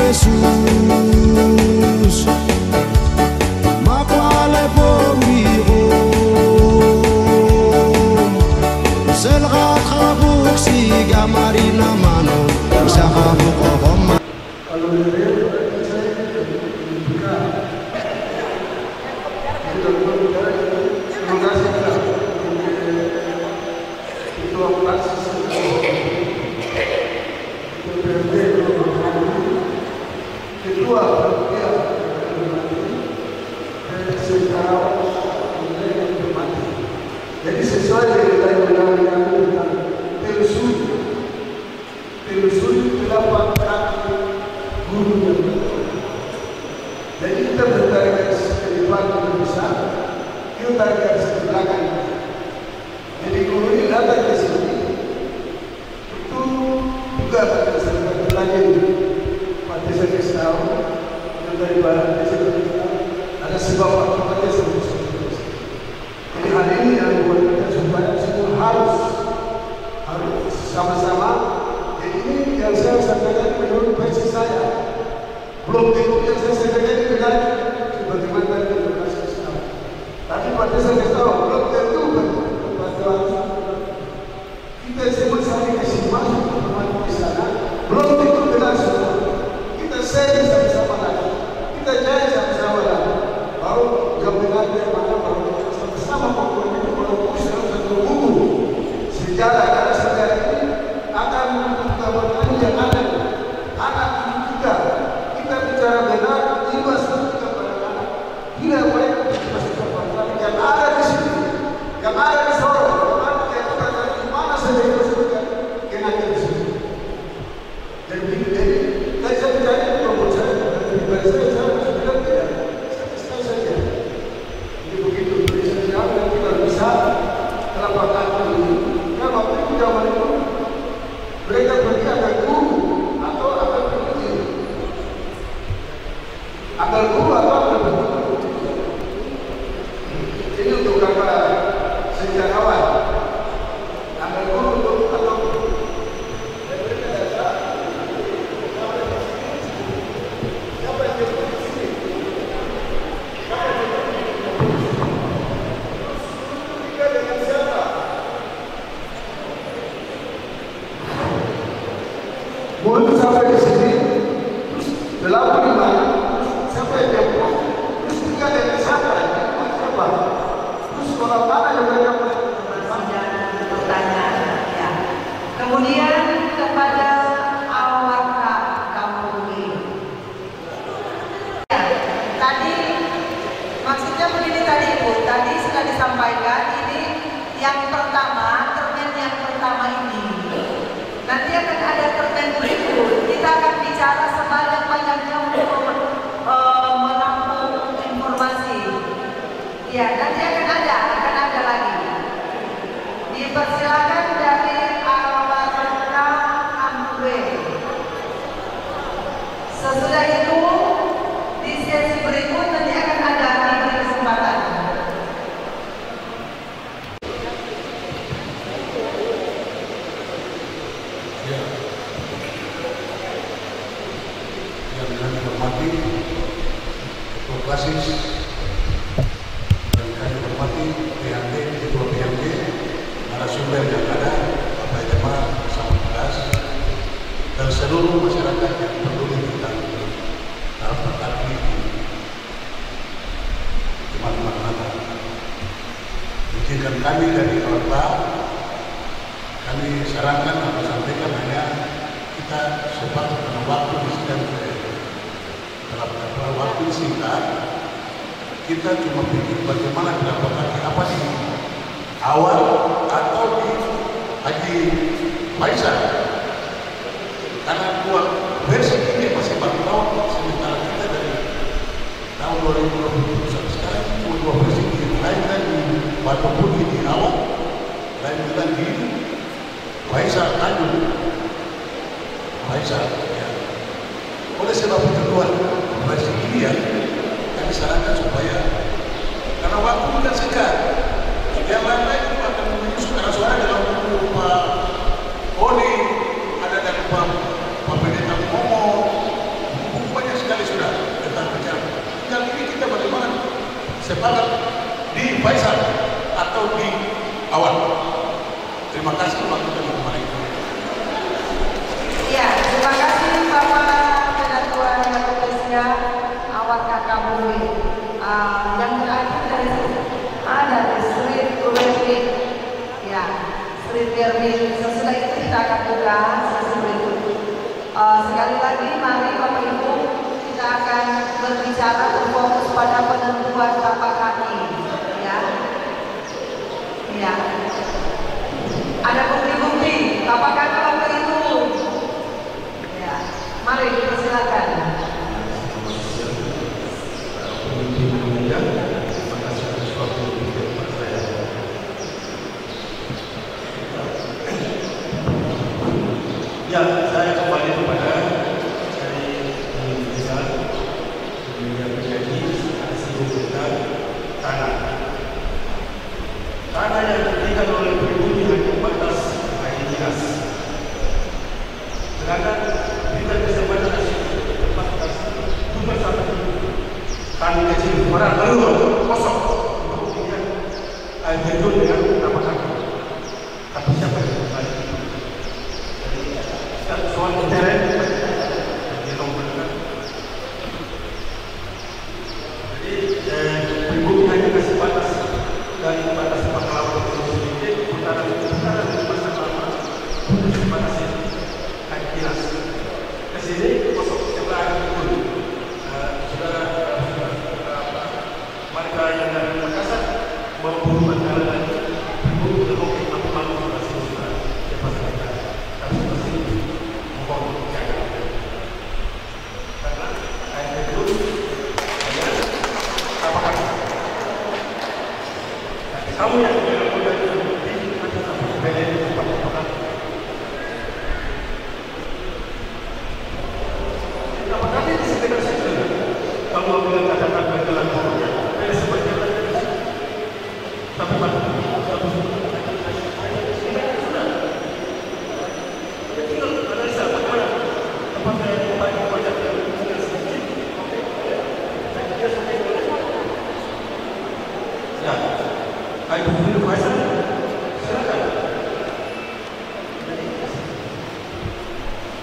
Yesus makwale bombiro selga khabuk si gamarina mano sa khabuk ohoma. Kalau dari saya buka terima kasih ketua praksi kedua jadi sesuai dengan undang-undang tentang telusuri pendapat kaki guru yang betul. Jadi kita bertarik garis ke depan yang besar, kita tarik garis ke belakang. Jadi guru ini datang ke sini itu juga berdasarkan pelajaran Pak Desa Kestau yang dari Barat Desa Kestau ada sebab Pak Desa Kestau. Jadi hari ini yang buat kita supaya semua harus sama-sama. Jadi ini yang saya sampaikan menurut versi saya. Belum tentu yang saya sampaikan ini benar sebagaimana tadi Pak Kestau. Tapi Pak Desa Kestau belum tentu bantuan. Kita semua saling kasih masuk teman di sana. Belum tentu benar semua. Kita share sama-sama lagi. Kita jaya sama-sama lagi. Baru jaminan yang mana baru kita sama-sama mempunyai walaupun satu buku sejarah karena sejarah ini akan menggambarkan yang ada anak kita. Kita bicara benar, jiwa kita pada anak. Tidak boleh kita masih terpandang yang ada di sini, yang ada di Solo, yang ada di mana saja itu sudah kena di sini. Jadi saya bicara itu saya pribadi saya bilang tidak, saya saja. Jadi begitu tulisannya dan kita bisa terapkan ini. Ya waktu itu zaman itu mereka pergi akan guru atau akan pergi akan guru atau akan pergi. Ini untuk kakak sejarawan. Akan guru untuk atau mulut sampai di sini, terus 85, sampai jam 4, terus 3 dari sana, siapa? Terus sekolah mana yang mereka pertanyaan, ya. Kemudian kepada awak kampung ini. Ya, tadi maksudnya begini tadi Ibu, tadi sudah disampaikan ini yang pertama, termen yang pertama ini. Nanti akan ada termen berikut. Kita akan bicara sebanyak-banyaknya untuk menampung informasi. Ya, nanti akan ada lagi. Dipersilakan dari Alwarna Ambe. Sesudah itu di sesi berikut nanti akan ada diberi kesempatan. Yang kami hormati Ketua Klasis, yang kami hormati PHD, Ketua PHD, narasumber yang ada, Bapak Jemaat bersama kelas, dan seluruh masyarakat yang peduli tentang rapat kami teman-teman mata. Izinkan kami dari Kota, kami sarankan atau sampaikan hanya kita sempat pada waktu disediakan dalam waktu singkat, kita cuma pikir bagaimana mendapatkan apa di awal atau di Haji Faisal, karena dua versi ini masih baru tahun, sementara kita dari tahun 2020 sampai sekarang dua versi ini, lain kan di Batu Putih di awal, lain kan di Faisal Tanjung Faisal, ya. Oleh sebab itu dua versi ini ya kami sarankan supaya karena waktu bukan sekat, yang lain-lain itu akan menuju suara-suara dalam buku Pak Oni, ada dari Pak Pendeta Momo, buku sepakat di Faisal atau di awal. Terima kasih waktu dan kemarin. Iya, terima kasih Bapak Ketua Indonesia Awak Kakak Bumi. Yang terakhir dari Sri Turesmi. Ya, Sri Turesmi. Sesudah itu kita akan buka sesi berikut. Sekali lagi mari Bapak Ibu kita akan berbicara berfokus pada penentuan tapak kaki. Ya, ya. Ada bukti-bukti tapak kaki Bapak Ibu. Ya, mari dipersilakan. Ya, saya kembali kepada dari Indonesia yang menjadi hasil kita tanah yang diberikan oleh pribumi hanya batas air dinas. Sedangkan kita bisa batas batas cuma satu tanah kecil pada lalu kosong untuk kemudian air terjun dengan tapak kaki. Tapi siapa yang kembali? Soal intern jadi pribumi hanya kasih batas dari batas pengalaman sedikit putaran di masa lama batas ini hanya dinas kesini kosong sebelah pun saudara mereka yang dari Makassar maupun Mandala dan pribumi untuk mampu sudah dapat kita tapi masih karena air itu hanya apakah kamu yang sudah di apakah ini sekedar saja kamu bilang katakan berjalan pokoknya dari sebagainya tapi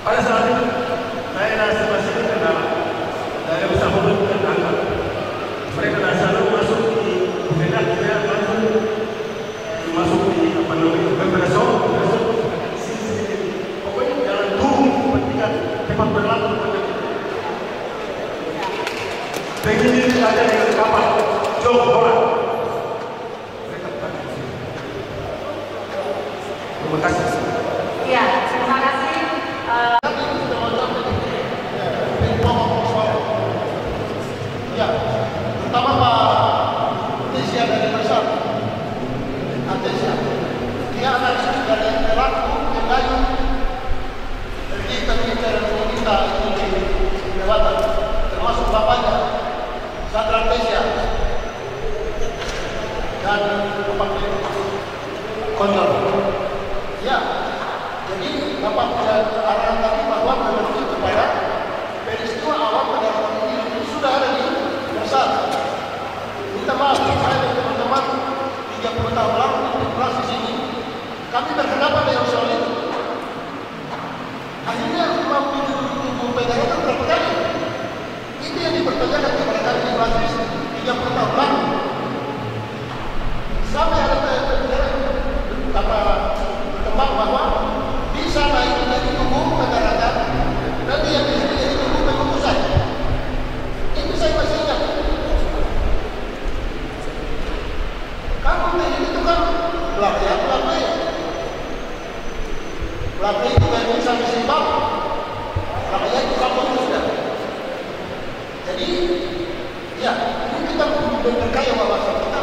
pada saat itu saya rasa masih kenal saya bisa menurunkan angka mereka selalu masuk di benak saya masuk di apa namanya besok pokoknya jalan turun ketika tempat berlaku begini ada dengan kapal jauh bola. Terima kasih. Iya, terima kasih. Ya, pertama Pak Atesia dari Besar. Atesia, dia anak dari pelaku Melayu. Jadi kita itu dilewatan, termasuk bapaknya Sadra Atesia dan Bapak Kondor. Ya, jadi Bapak punya arahan tadi bahwa menuju kepada peristiwa awal pendaratan ini sudah ada di Besar. Minta maaf, saya dan teman-teman 30 tahun lalu di proses ini kami berhadapan dengan soal itu. Akhirnya mampu tubuh pendaratan berapa kali? Ini yang dipertanyakan kepada kami di proses 30 tahun lalu. Sampai ada berkembang bahwa di sana itu dari tubuh pendaratan dan yang di sini dari tubuh pengukusan. Itu saya masih ingat. Kampung itu kan belakang itu kan bisa disimpang. Belakang itu kampung itu sudah. Jadi, ya, ini kita berkaya bahwa kita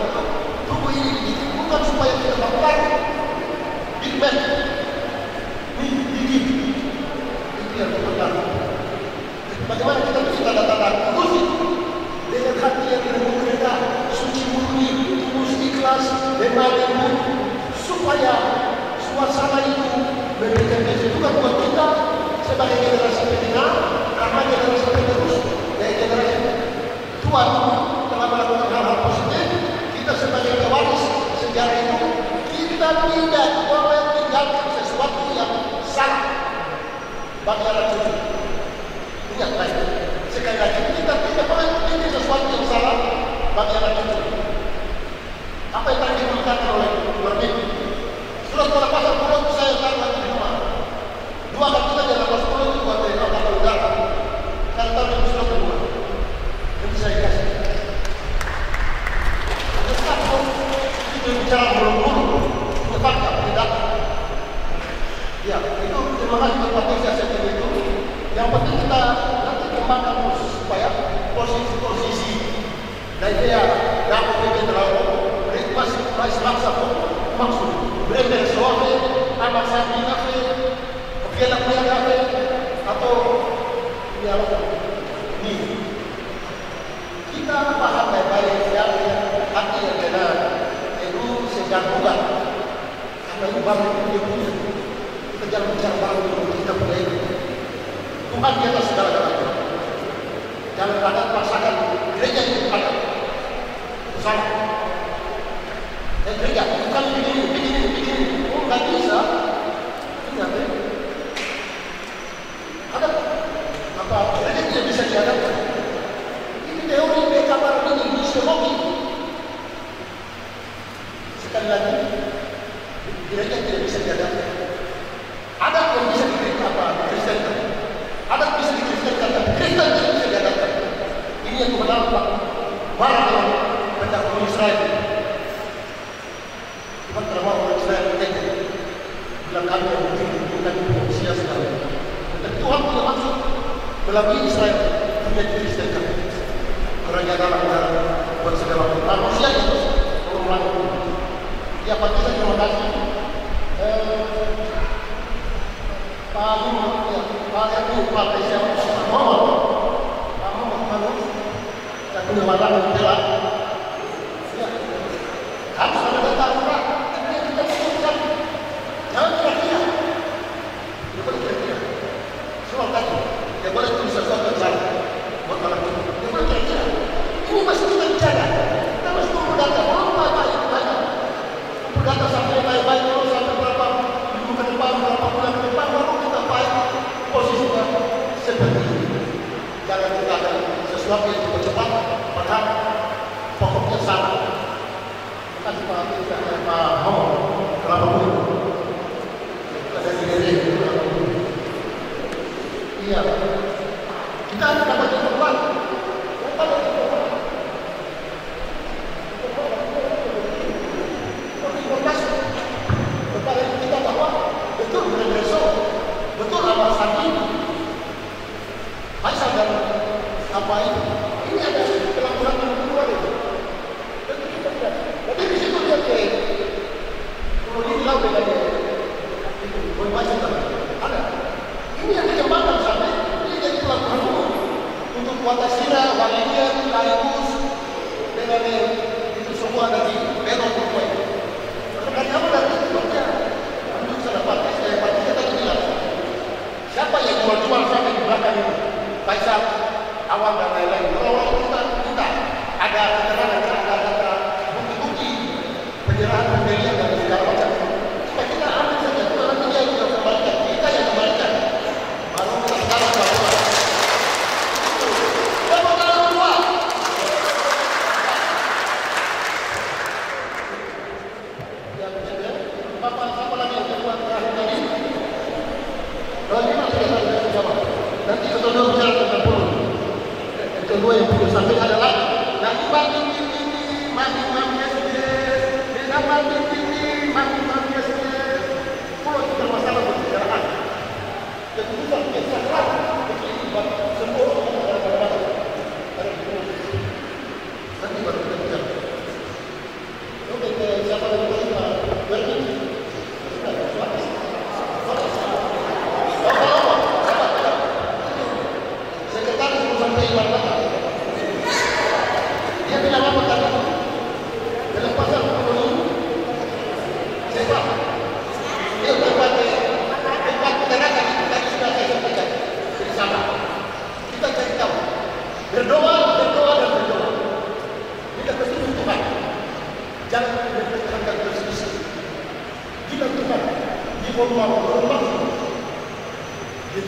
tubuh ini dibikin bukan supaya kita melakukan Big Bang. Ini yang benar. Bagaimana kita bisa tanda-tanda kudus dengan hati yang berbeda, suci murni, tulus ikhlas, dan supaya suasana itu memberikan kesejukan buat kita sebagai generasi penerima, karena generasi penerus dari generasi tua telah melakukan hal-hal positif bagi anak cucu. Ingat baik. Sekali lagi kita tidak boleh ini sesuatu yang salah bagi anak cucu. Apa yang tadi dikatakan oleh Gubernur? Surat pada pasal 10 saya katakan di rumah. Dua kali kita dalam pasal 10 itu buat DNA atau udara. Karena tahu itu surat kedua. Yang saya kasih. Satu itu bicara buru-buru, tepat tidak? Ya, itu terima kasih buat saya itu. Yang penting kita nanti kembangkan terus supaya posisi dan dia dapat lebih terlalu masih maksa pun maksud beredar suami anak sapi kafe kepianak punya kafe atau ya ini kita paham baik-baik yang hati yang benar itu sedang bukan karena itu baru dia punya kita jangan bicara baru kita punya itu Tuhan di atas segala-galanya jangan pada paksakan gereja itu ada salah gereja bukan begini oh nggak bisa ingat ya ada apa gereja tidak bisa diadakan ini teori kabar ini misiologi sekali lagi gereja tidak bisa diadakan ada yang bisa dikristenkan ada yang bisa dikristenkan tapi Kristen tidak bisa diadakan ini yang kebenaran Pak barang dalam pendahulu Israel Tuhan terima orang Israel mereka bilang kami yang begini bukan manusia sekali dan Tuhan punya maksud melalui Israel punya dikristenkan kerana dalam buat segala manusia itu orang ya Pak Kisah terima kasih Pak Ibu Pak Kisah Pak Muhammad saya punya malam yang jelas harus ada datang orang kita putuskan jangan kira-kira dia boleh kira-kira semua tadi dia boleh tulis sesuatu yang salah buat orang itu dia boleh kira-kira ini masih kita bicara kita masih tunggu data berapa tunggu data sampai baik-baik dulu sampai berapa minggu ke depan berapa bulan ke depan baru kita baik posisinya seperti ini jangan kita ada sesuatu yang cepat-cepat padahal pokoknya salah kasih Pak kenapa begitu? Ada diri iya kita harus dapat cepat kepada kita bahwa betul besok betul amal saat ini Aisyah dan apa ini ada pelakuan yang kedua itu jadi di situ dia kalau dia bilang dengan dia berbaca ada ini yang dikembangkan sampai ini jadi pelakuan umum untuk Watasira, Walidian, Laikus dengan itu semua dari Berok Berkuai karena kamu dari sebabnya untuk sedapat kita tadi bilang siapa yang jual-jual sampai di belakang ini Faisal, Awang dan lain-lain orang-orang kita ada keterangan ada bukti-bukti penyerahan pembelian dan segala macam supaya kita ambil saja itu nanti dia juga kembalikan kita yang kembalikan baru kita sekarang bahwa kita mau jalan keluar ya betul Bapak siapa lagi yang keluar terakhir tadi kalau ini masih ada sama nanti kedua bicara tentang puluh kedua yang puluh sampai adalah nanti bagi mati pulau itu bermasalah berbicaraan jadi bukan biasa keras begini semua orang ada nanti baru kita bicara oke siapa lagi berarti sekretaris urusan keimanan dia bilang apa tadi dalam pasal 10 siapa dia tempat tenaga tadi sudah saya sampaikan di sana kita cari tahu berdoa kita bersyukur Tuhan jangan bertengkar berselisih kita Tuhan di rumah di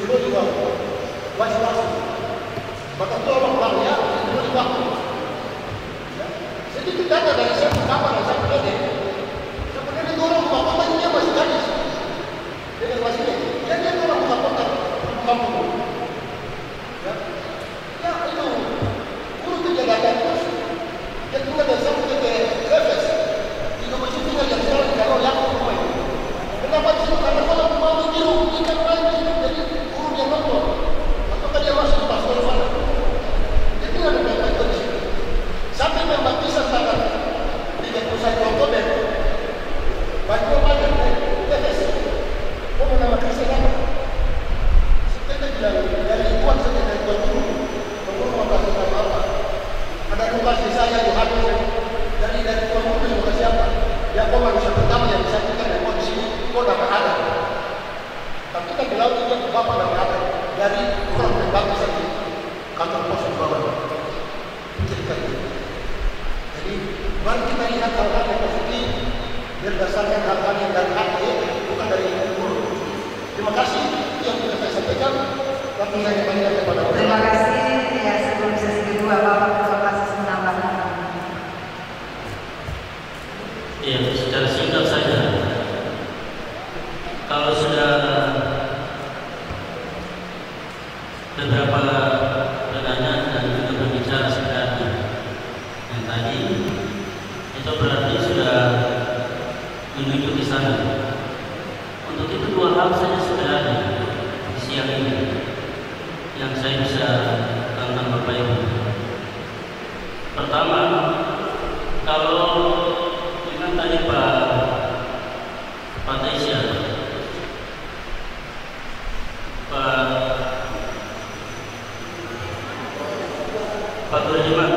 bagus lagi kantor pos di bawah pikirkan itu. Jadi mari kita lihat hal-hal yang positif berdasarkan hal-hal yang dari hati, bukan dari mulut. Terima kasih yang bisa saya sampaikan. Waktu saya kembalikan kepada orang. Terima kasih. Ya, sebelum sesi kedua, Bapak Ketua Pasis menambahkan. Ya, secara singkat saja. Kalau sudah beberapa pertanyaan dan juga berbicara sebenarnya yang tadi itu berarti sudah menuju ke sana. Untuk itu dua hal saja sebenarnya di siang ini yang saya bisa tentang Bapak Ibu. Pertama, kalau dengan tadi Pak Taisya, Pak Turjiman,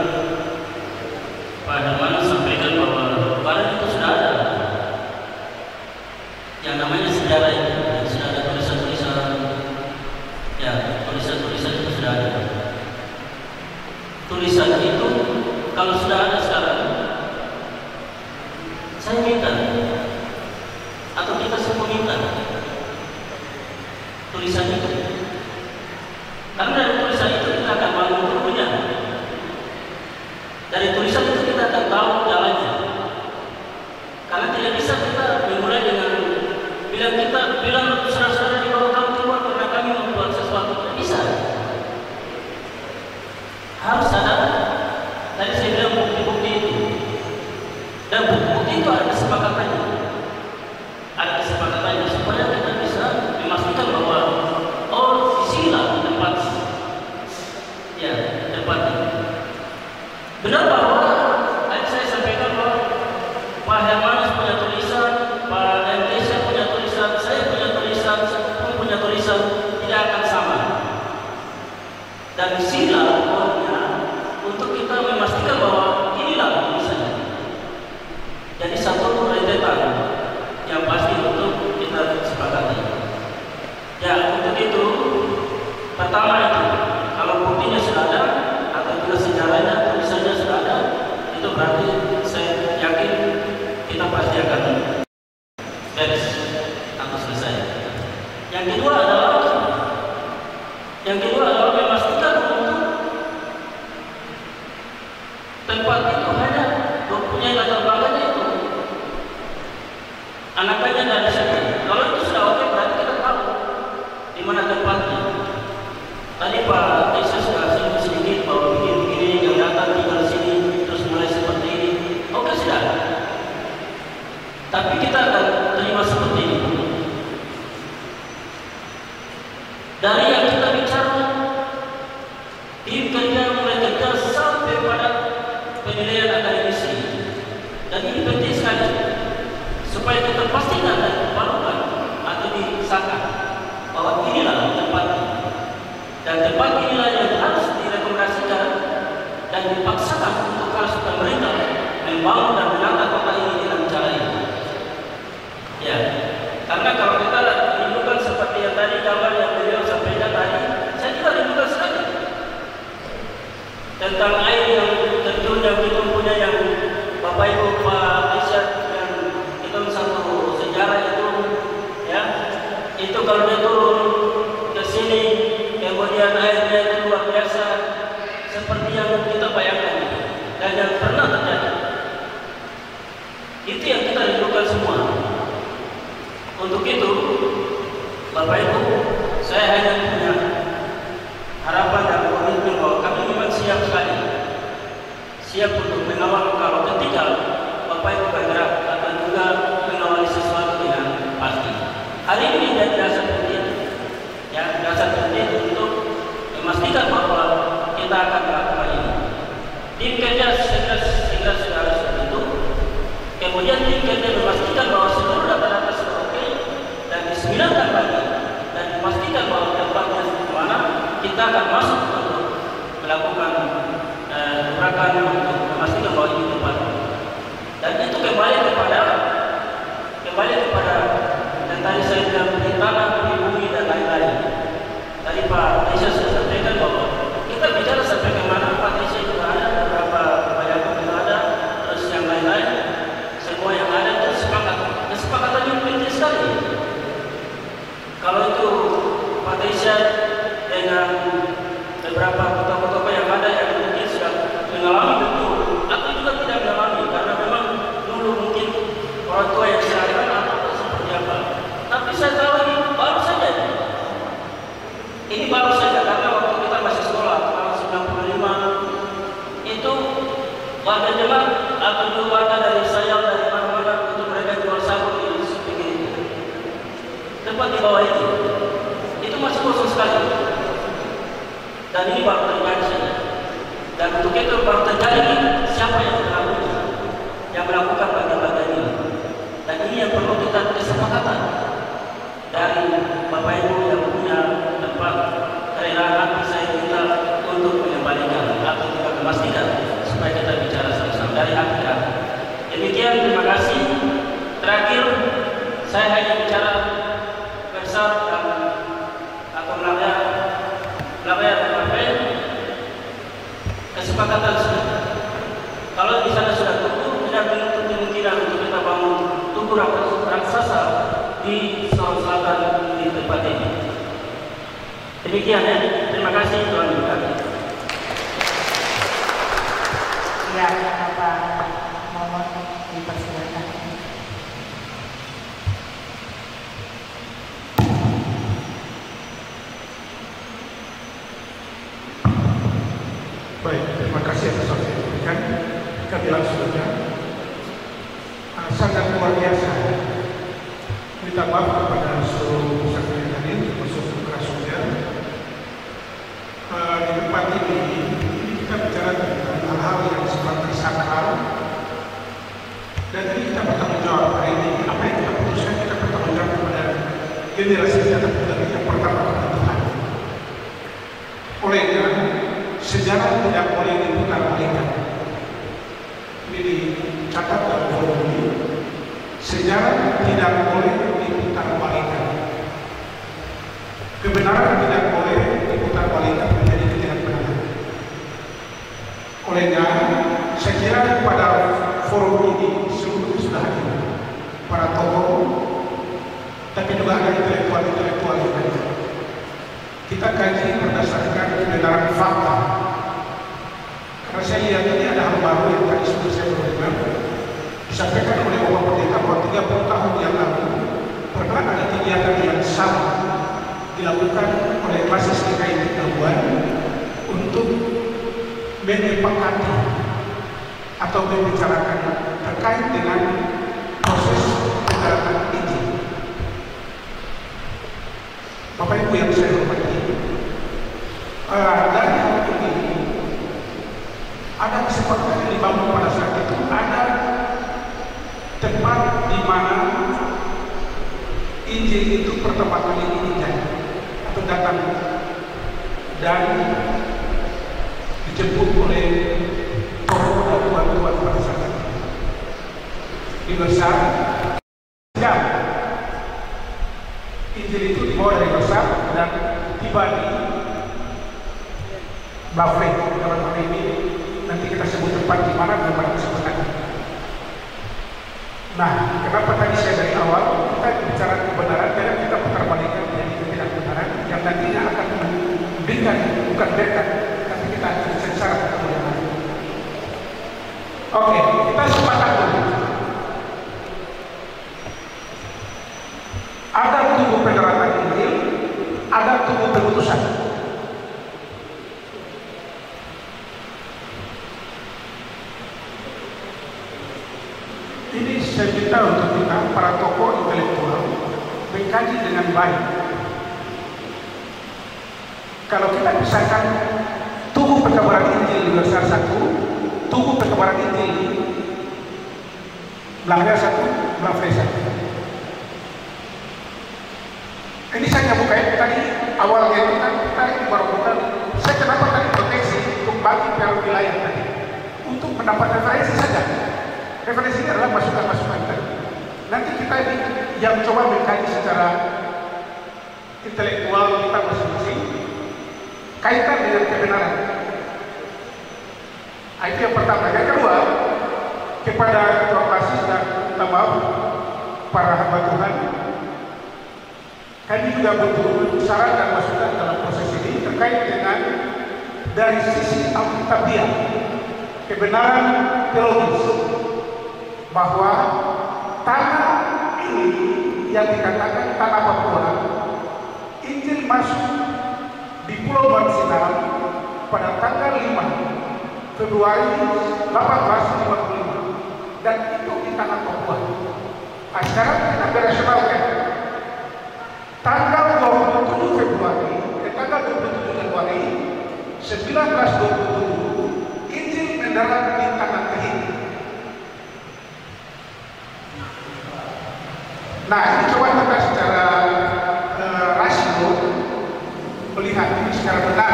Pak Herman sampaikan bahwa barang itu sudah ada yang namanya sejarah itu, sudah ada tulisan-tulisan, ya tulisan-tulisan itu sudah ada. Tulisan itu kalau sudah ada sekarang, saya minta atau kita semua minta tulisan itu, karena dari tulisan itu kita akan bangun tubuhnya. Dari tulisan itu kita akan tahu jalannya. Karena tidak bisa kita memulai dengan bilang saudara-saudara di bawah kamu keluar karena kami membuat sesuatu. Tidak bisa. Harus ada. Tadi saya bilang bukti-bukti itu. Dan bukti-bukti itu ada kesepakatannya. Ada kesepakatannya supaya kita bisa memastikan bahwa oh, disinilah tempat. Ya, tempatnya. Benar bahwa tadi saya sampaikan bahwa Pak Hermanus punya tulisan, Pak Endesa punya tulisan, saya punya tulisan, saya punya tulisan, tidak akan sama. Dan sila poinnya untuk kita memastikan bahwa inilah tulisannya. Jadi satu rentetan yang pasti untuk kita sepakati. Ya, untuk itu pertama itu kalau buktinya sudah ada atau juga sejarahnya tulisannya sudah ada, itu berarti saya yakin kita pasti akan beres atau selesai. Yang kedua adalah memastikan untuk tempat itu hanya mempunyai latar belakangnya itu anakannya dari sana. Kalau itu sudah oke, berarti kita tahu di mana tempatnya. Tadi Pak Desa sudah singgung sedikit bahwa begini yang datang tinggal di sini terus mulai seperti ini. Oke sudah. Tapi kita akan terima seperti ini. Dari yang kita bicara, tim kerja mulai kerja sampai pada penilaian akademisi. Dan ini penting sekali supaya kita pastikan dan dipalukan atau disahkan bahwa inilah tempatnya. Dan tempat inilah yang harus direkomendasikan dan dipaksakan untuk harus pemerintah membangun dan menata kota ini dengan cara ini. Ya, karena kalau kita rindukan seperti yang tadi gambar yang beliau sampaikan tadi, saya juga rindukan sekali tentang air yang terjun yang kita punya yang Bapak Ibu Pak Aisyah yang itu satu sejarah itu, ya itu kalau dia turun ke sini kemudian airnya itu luar biasa seperti yang kita bayangkan dan yang pernah terjadi. Itu yang kita rindukan semua. Untuk itu Bapak Ibu, saya hanya punya harapan dan komitmen bahwa kami memang siap sekali, siap untuk mengawal kalau ketika Bapak Ibu bergerak atau juga mengawali sesuatu dengan pasti. Hari ini jadi dasar penting, ya dasar penting untuk memastikan bahwa kita akan melakukan ini. Tim kerja segera sudah harus terbentuk. Kemudian tim kerja memastikan bahwa seluruh data-data sudah oke dan diseminarkan lagi dan memastikan bahwa tempatnya di mana kita akan masuk untuk melakukan gerakan untuk memastikan bahwa ini tempat. Dan itu kembali kepada dan tadi saya bilang beli tanah, beli bumi dan lain-lain. Tadi Pak Aisyah sudah sampaikan beberapa tokoh-tokoh yang ada yang mungkin sudah mengalami betul atau juga tidak mengalami karena memang dulu mungkin orang tua yang disarankan atau seperti apa. Tapi saya tahu ini baru saja. Ini baru saja karena waktu kita masih sekolah tahun 95 itu warga jemaat atau juga warga dari saya dari mana-mana untuk mereka jual sabun di pinggir itu. Tempat di bawah itu masih kosong sekali. Dan ini baru terjadi saja. Dan untuk itu baru terjadi siapa yang melakukan bagian-bagian ini. Dan ini yang perlu kita kesepakatan dari Bapak Ibu yang punya tempat kerelaan hati saya minta untuk mengembalikan atau juga memastikan supaya kita bicara sama-sama dari hati ke hati. Demikian, terima kasih. Terakhir, saya hanya bicara besar dan atau melanggar kesepakatan sudah. Kalau di sana sudah tumbuh, tidak menutup kemungkinan untuk kita bangun tubuh raksasa di Sulawesi Selatan di tempat ini. Demikian ya. Terima kasih Tuhan diberkati. Ya, Bapak mohon dipersilakan. Baik, terima kasih atas waktu yang diberikan. Kita bilang sebelumnya sangat luar biasa. Minta maaf kepada seluruh peserta yang hadir, termasuk narasumber. Di tempat ini kita bicara tentang hal-hal yang sifatnya sakral. Dan ini kita bertanggung jawab hari ini. Apa yang kita putuskan kita bertanggung jawab kepada generasi yang pertama kepada Tuhan. Olehnya sejarah tidak boleh diputar-balikan. Ini dicatat dalam forum ini. Sejarah tidak boleh diputar-balikan. Kebenaran tidak boleh diputar-balikan menjadi ketidakbenaran. Olehnya, saya kira pada forum ini seluruhnya sudah hadir para tokoh, tapi juga ada intelektual yang hadir. Kita kaji berdasarkan kebenaran fakta. Karena saya lihat ini ada hal baru yang tadi sudah saya berdengar disampaikan oleh Bapak Pendeta bahwa 30 tahun yang lalu pernah ada kegiatan yang sama dilakukan oleh basis GKI Pelabuhan untuk menyepakati atau membicarakan terkait dengan proses pendaratan izin. Bapak Ibu yang saya hormati, dari hal ini ada kesepakatan yang dibangun pada saat itu, ada tempat di mana Injil itu pertama kali dijadi atau datang dan dijemput oleh tokoh dan tuan-tuan pada saat itu. Di Besar, jam Injil itu dibawa dari Besar dan tiba di Bafre. Dalam hal ini nanti kita sebut tempat di mana dan pada kesempatan. Nah, kenapa tadi saya dari awal kita bicara kebenaran, jangan kita putar-balikan menjadi ketidakbenaran yang nantinya akan memberikan bukan berkat, tapi kita akan sengsara kemudian. Oke, kita sepakat dulu. Ada tubuh pendaratan Injil, ada tubuh pengutusan. Ini saya minta untuk kita, para tokoh intelektual, mengkaji dengan baik. Kalau kita pisahkan tubuh pekabaran Injil di Besar satu, tubuh pekabaran Injil di Belangnya satu, Bafre satu. Ini saya buka tadi awalnya itu kan kita baru buka. Saya kenapa tadi proteksi untuk bagi per wilayah tadi untuk mendapat referensi saja. Referensi ini adalah masukan-masukan tadi. Nanti kita ini yang coba mengkaji secara intelektual kita masing-masing kaitan dengan kebenaran. Itu yang pertama. Yang kedua, kepada ketua basis dan minta maaf para hamba Tuhan, kami juga butuh saran dan masukan dalam proses ini terkait dengan dari sisi alkitabiah, kebenaran teologis, bahwa tanah ini yang dikatakan tanah Papua, Injil masuk di Pulau Mansinam pada tanggal 5 Februari 1855, dan itu di tanah Papua. Sekarang kita beresionalkan tanggal 27 Februari ke tanggal 27 Januari 1927 Injil mendarat di tanah Kehit. Nah, ini coba kita secara rasio melihat ini secara benar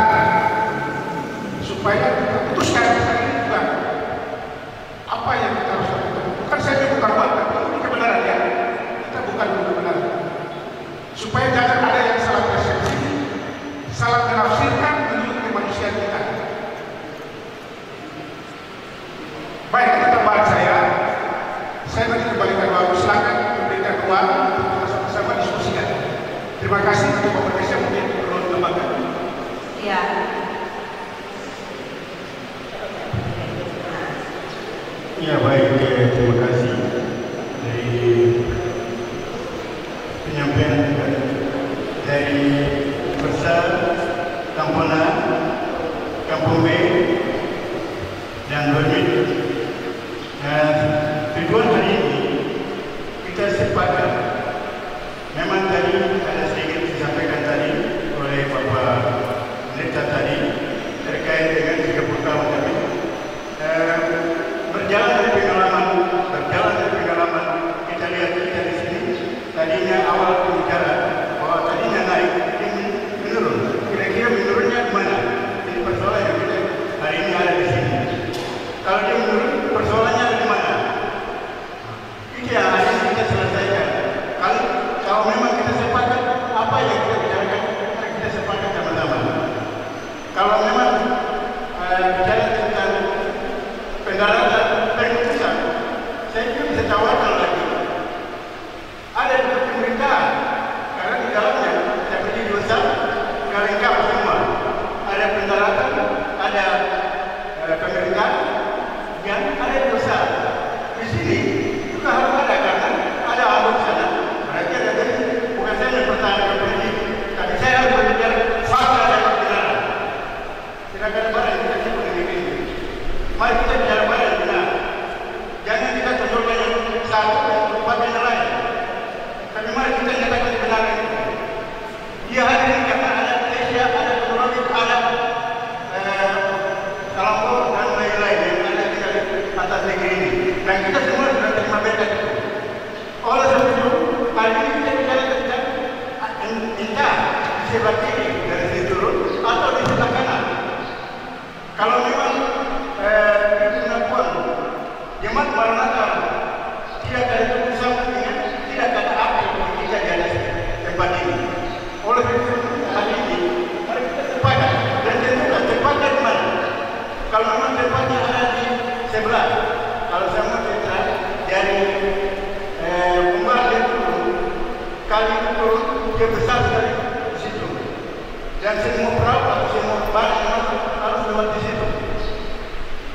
supaya kita putuskan misalnya juga apa yang kita harus lakukan. Bukan saja bukan buat, tapi ini kebenaran ya. Kita bukan kebenaran. Supaya jangan ada yang salah persepsi, salah menafsirkan menurut kemanusiaan kita. Baik, kita tambahan saya nanti kembalikan waktu, silakan memberikan ruang untuk kita sama-sama diskusikan. Terima kasih untuk pemerintah yang mungkin perlu ditambahkan. Iya. Ya baik, terima kasih dari penyampaian dari Persal, Kampona, Kampung B, dan Bermit. Tujuan hari ini kita sepakat, memang tadi ada sedikit disampaikan tadi oleh Bapak Pendeta tadi terkait dengan 30 tahun kami. Berjalan dari pengalaman, kita lihat kita di sini. Tadinya awal berbicara bahwa tadinya naik, ini menurun. Kira-kira menurunnya di mana? Jadi persoalan yang kita hari ini ada di sini. Kalau dia menurun, persoalannya ada di mana? Itu yang hari ini kita selesaikan. Kalau memang kita sepakat apa yang kita bicarakan, kita sepakat sama-sama. Kalau memang bicara tentang pendaratan permutusan, saya juga bisa tawarkan lagi. Ada di pemerintahan, karena di dalamnya seperti dosa, nggak lengkap semua. Ada pendaratan, ada pemerintahan, dan ada dosa. Di sini juga harus ada, karena ada alur sana. Berarti ada dari, bukan saya mempertahankan politik, tapi saya harus berbicara fakta dan kebenaran. Silakan barang kita sebut ini. Mari kita bicara mana yang benar. Jangan kita tonjolkan yang satu dan melupakan yang lain. Tapi mari kita nyatakan kebenaran itu. Dia hadir karena ada Malaysia, ada teknologi, ada Selangor dan lain-lain yang ada di atas negeri ini. Dan kita semua sudah terima berkat itu. Oleh sebab itu, kali ini kita bicara tentang entah di sebelah kiri dari sini turun atau di sebelah kanan. Kalau memang pengakuan jemaat Maranatha tidak ada keputusan dengan tidak ada apa yang kita di atas tempat ini. Oleh itu hari ini mari kita sepakat dan tentukan tempatnya di mana. Kalau memang tempatnya ada di sebelah, kalau sama kita dari Umar dia turun, kali itu turun dia besar sekali di situ. Dan semua perahu atau semua barang yang masuk harus lewat di situ.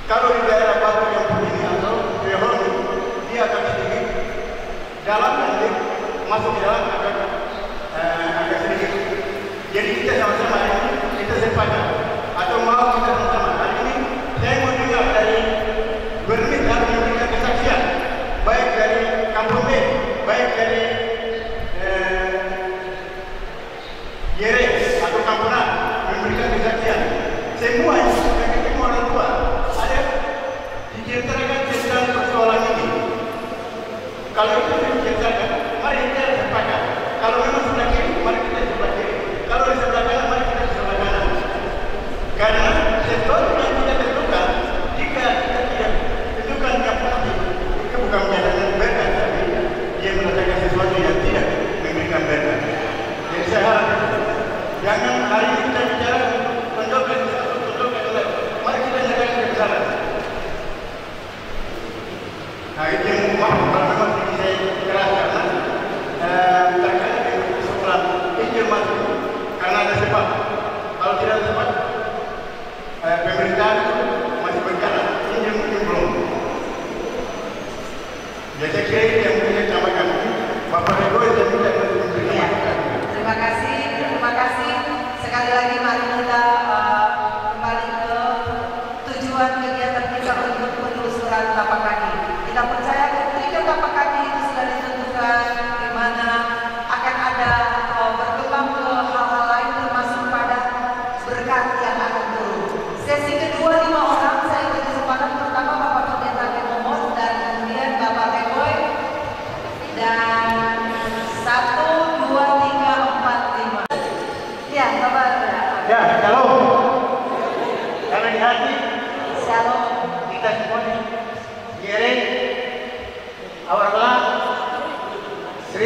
Kalau di daerah Batu yang begini atau Behon, dia akan sedikit dalam dan dia masuk ke dalam agak sedikit. Jadi kita sama-sama hari ini kita sepakat atau mau kita sama-sama hari ini saya mau dengar dari Bermit harus memberikan kesaksian, baik dari Kampung B, baik dari Yere atau Kampuna memberikan kesaksian.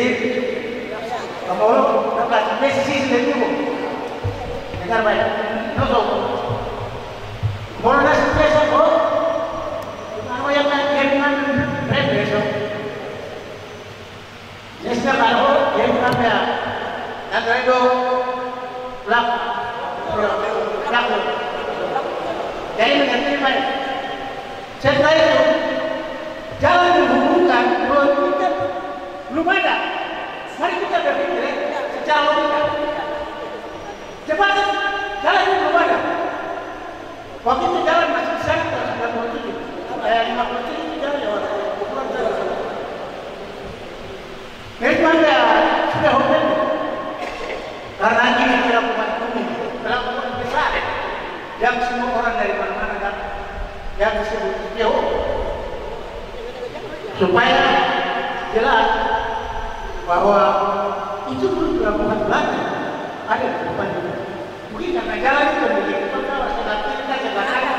Jadi kalau dapat sisi lebih bu, dengar baik. Nusuk. Kalau nasi biasa bu, kalau yang kiriman brand besok. Nasinya kalau yang apa? Ada itu lak. Jadi mengerti baik. Setelah itu jalan menghubungkan kita belum ada. Mari kita berpikir secara logika. Cepat jalan itu belum ada. Waktu itu jalan masih besar sudah 50 itu jalan lewat ukuran jalan. Itu ada sudah hotel. Karena ini tidak bukan umum, pelabuhan besar yang semua orang dari mana-mana kan, yang disebut IPO, supaya jelas bahwa itu pun pelabuhan belanja ada di depan juga. Mungkin karena jalan itu begitu, kalau sudah kita sebagai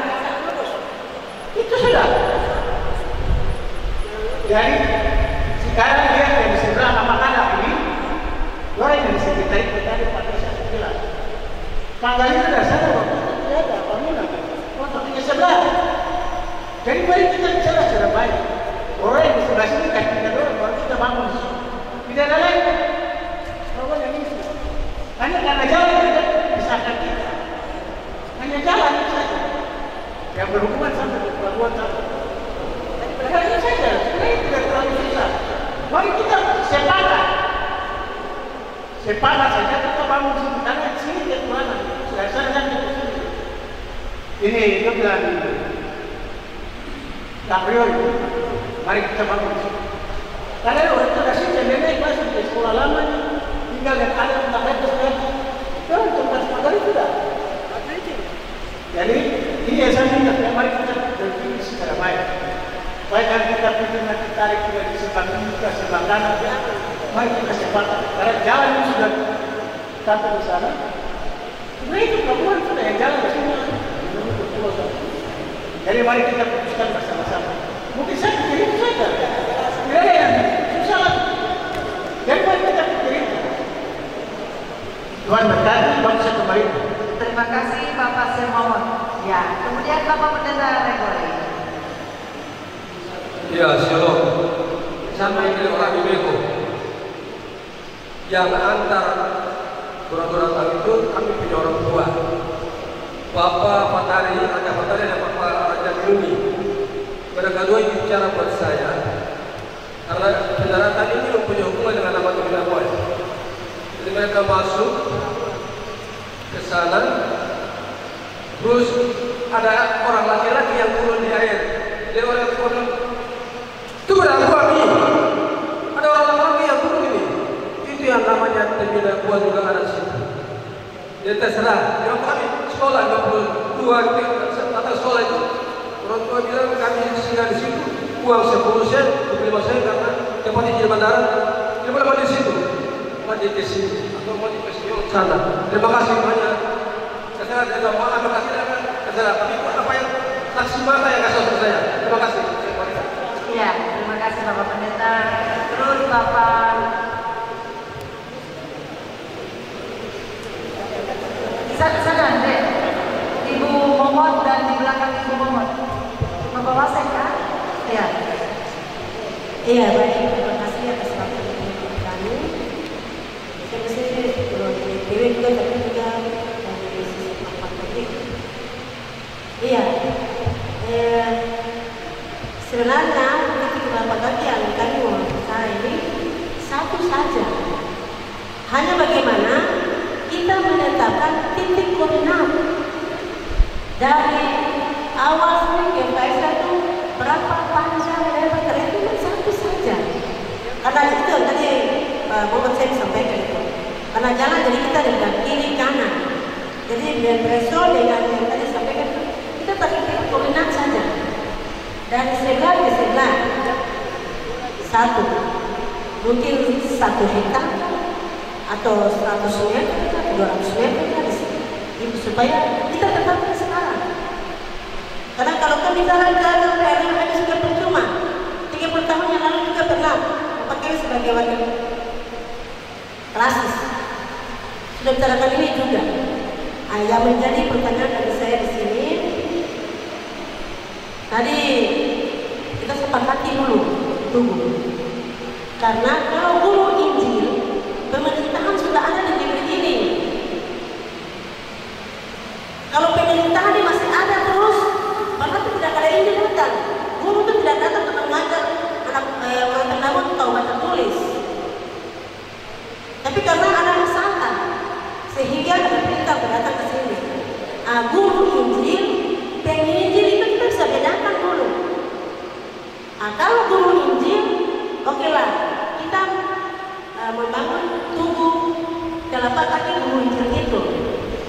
itu sudah. Jadi sekarang dia dari sebelah Amakala ini. Orang yang disekitar itu tadi pada saya bilang, tanggal itu dah sana waktu itu tidak ada bangunan, waktu sebelah. Jadi mari kita bicara secara baik. Orang yang di sebelah sini kan kita dorong, baru kita bangun. Tidak ada lain. Orang yang ini hanya karena jalan kita pisahkan kita. Hanya jalan saja yang berhubungan sampai ke pelabuhan sampai. Jadi itu saja. Ini tidak terlalu susah. Mari kita sepakat saja kita bangun sini, karena sini ke mana? Sudah saya ke sini. Ini dia bilang Gabriel, mari kita bangun sini. Karena waktu itu kasih nenek masuk di sekolah lama, tinggal yang ada tempat itu sudah tempat pagar itu dah. Jadi ini saya minta, mari kita berpikir secara baik. Baik kan kita pikir nanti tarik juga di sebelah kiri, sebelah kanan. Mari kita sepakat, karena jalan itu sudah sampai di sana. Sebenarnya itu pelabuhan sudah yang jalan ke sini. Jadi mari kita putuskan bersama-sama. Mungkin saya pikir itu saja. Tidak ada yang susah lagi. Jadi mari kita pikir itu. Tuhan berkati bangsa kembali. Terima kasih Bapak Sermon. Ya, kemudian Bapak Pendeta Gregory. Ya, shalom. Sampai ke orang Bimeko. Yang antar orang-orang itu kami punya orang tua. Bapak Patari, Raja Patari dan Bapak Raja Muni. Mereka dua ini bicara buat saya. Karena pendaratan ini mempunyai hubungan dengan nama Tuhan Boy. Jadi mereka masuk ke sana. Terus ada orang laki-laki yang turun di air. Jadi orang turun. Itu berapa kami? Ada orang laki-laki yang turun ini. Itu yang namanya terminal buat juga ada di situ. Dia terserah. Yang kami sekolah 22 atau sekolah itu orang tua bilang kami singgah di situ. Uang 10 sen, 25 sen karena tempatnya di bandara. Dia boleh di situ. Mau di sini atau mau di Pesion sana. Terima kasih banyak. Terserah dia bilang terima kasih terserah. Tapi apa yang saksi mata yang kasih saya. Terima kasih. Ya, terima kasih Bapak Pendeta. Terus Bapak Sana Andre, Ibu Momot dan di belakang Ibu Momot membawa saya kan? Ya. Iya, baik. Terima kasih atas waktu kami. Saya sendiri Dewi juga tapi juga dari sisi politik. Iya. Sebenarnya politik lembaga yang kami mau bicara ini satu saja. Hanya bagaimana kita menetapkan titik koordinat dari awal sampai ke itu berapa panjang lebar itu satu saja. Karena itu yang tadi Bapak saya sampaikan itu. Karena jangan jadi kita dengan kiri kanan. Jadi dengan threshold dengan yang tadi sampaikan itu kita titik koordinat saja. Dari sebelah ke sebelah satu, mungkin 1 hektar atau 100 meter, 200 meter di sini, supaya kita tetapkan sekarang. Karena kalau kami jalan-jalan PRM hanya sudah percuma. 30 tahun yang lalu juga pernah memakai sebagai wakil klasis. Sudah bicarakan ini juga. Yang menjadi pertanyaan dari saya di sini, tadi kita sepakati dulu tunggu. Karena kalau guru Injil, pemerintahan sudah ada di negeri ini. Kalau pemerintahan ini masih ada terus, berarti tidak ada Injil datang. Guru itu tidak datang untuk mengajar anak Namun tahu baca tulis. Tapi karena ada masalah, sehingga ada perintah datang ke sini. Guru Injil, penginjil itu kita bisa bedakan dulu. Kalau guru Injil, oke lah, kita membangun tugu telapak kaki guru Injil itu.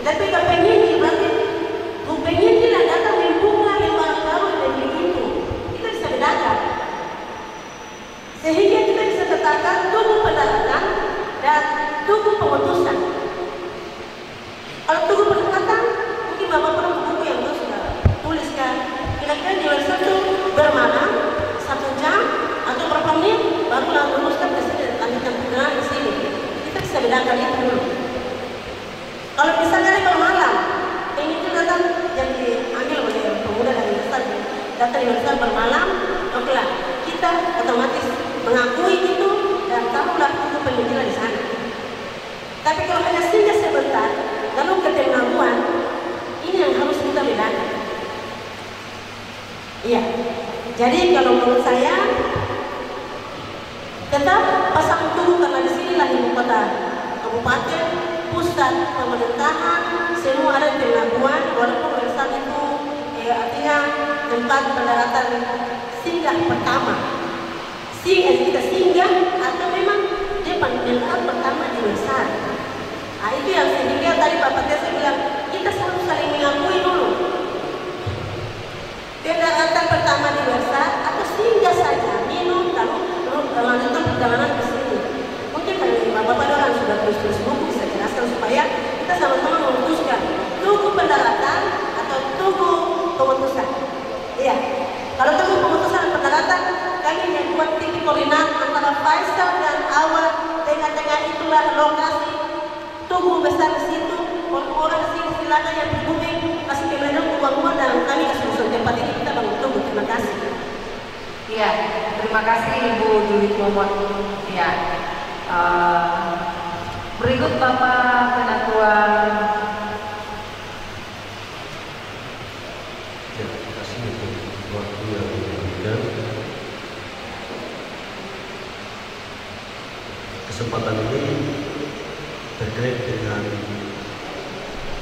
Tapi kalau penginjil berarti penginjil yang datang membuka yang baru dan itu, kita bisa bedakan. Sehingga kita bisa katakan tugu pendaratan dan tugu pengutusan. Kalau tugu pendaratan, mungkin Bapak pernah buku yang sudah tuliskan. Kira-kira di luar satu bermalam 1 jam atau berapa menit baru luruskan ke sini, lanjutkan perjalanan ke sini. Kita bisa bedakan itu dulu. Kalau misalnya hari bermalam, ini itu datang yang diambil oleh pemuda dan besar, datang di besar bermalam, oke lah, kita otomatis mengakui itu dan tahulah itu penginjilan di sana. Tapi kalau hanya singgah sebentar, lalu keterlaluan, ini yang harus kita bedakan. Iya. Jadi kalau menurut saya, tetap pasang tugu karena di sinilah ibu kota kabupaten, pusat pemerintahan, semua ada di pelabuhan, walaupun Wersa itu artinya tempat pendaratan singgah pertama. Kita singgah atau memang dia pendaratan pertama di Wersa. Itu yang sehingga tadi Bapak Tessa bilang kita selalu saling mengakui dulu. Pendaratan pertama di Wersa atau singgah saja, minum lalu melanjutkan perjalanan ke sini. Mungkin dari Bapak orang sudah tulis buku bisa jelaskan supaya kita sama-sama memutuskan tugu pendaratan atau tugu pengutusan. Iya. Kalau tugu pengutusan dan pendaratan, kami membuat titik koordinat antara Faisal dan Awal. Tengah-tengah itulah lokasi tugu besar di situ. Orang-orang di sini silakan yang berhubung kasih kebenaran uang-uang dan kami kasih usul tempat ini kita bangun tugu. Terima kasih. Iya, terima kasih Ibu Julie Momot. Iya. Berikut Bapak Penatua. Terima kasih untuk waktu yang diberikan. Kesempatan ini terkait dengan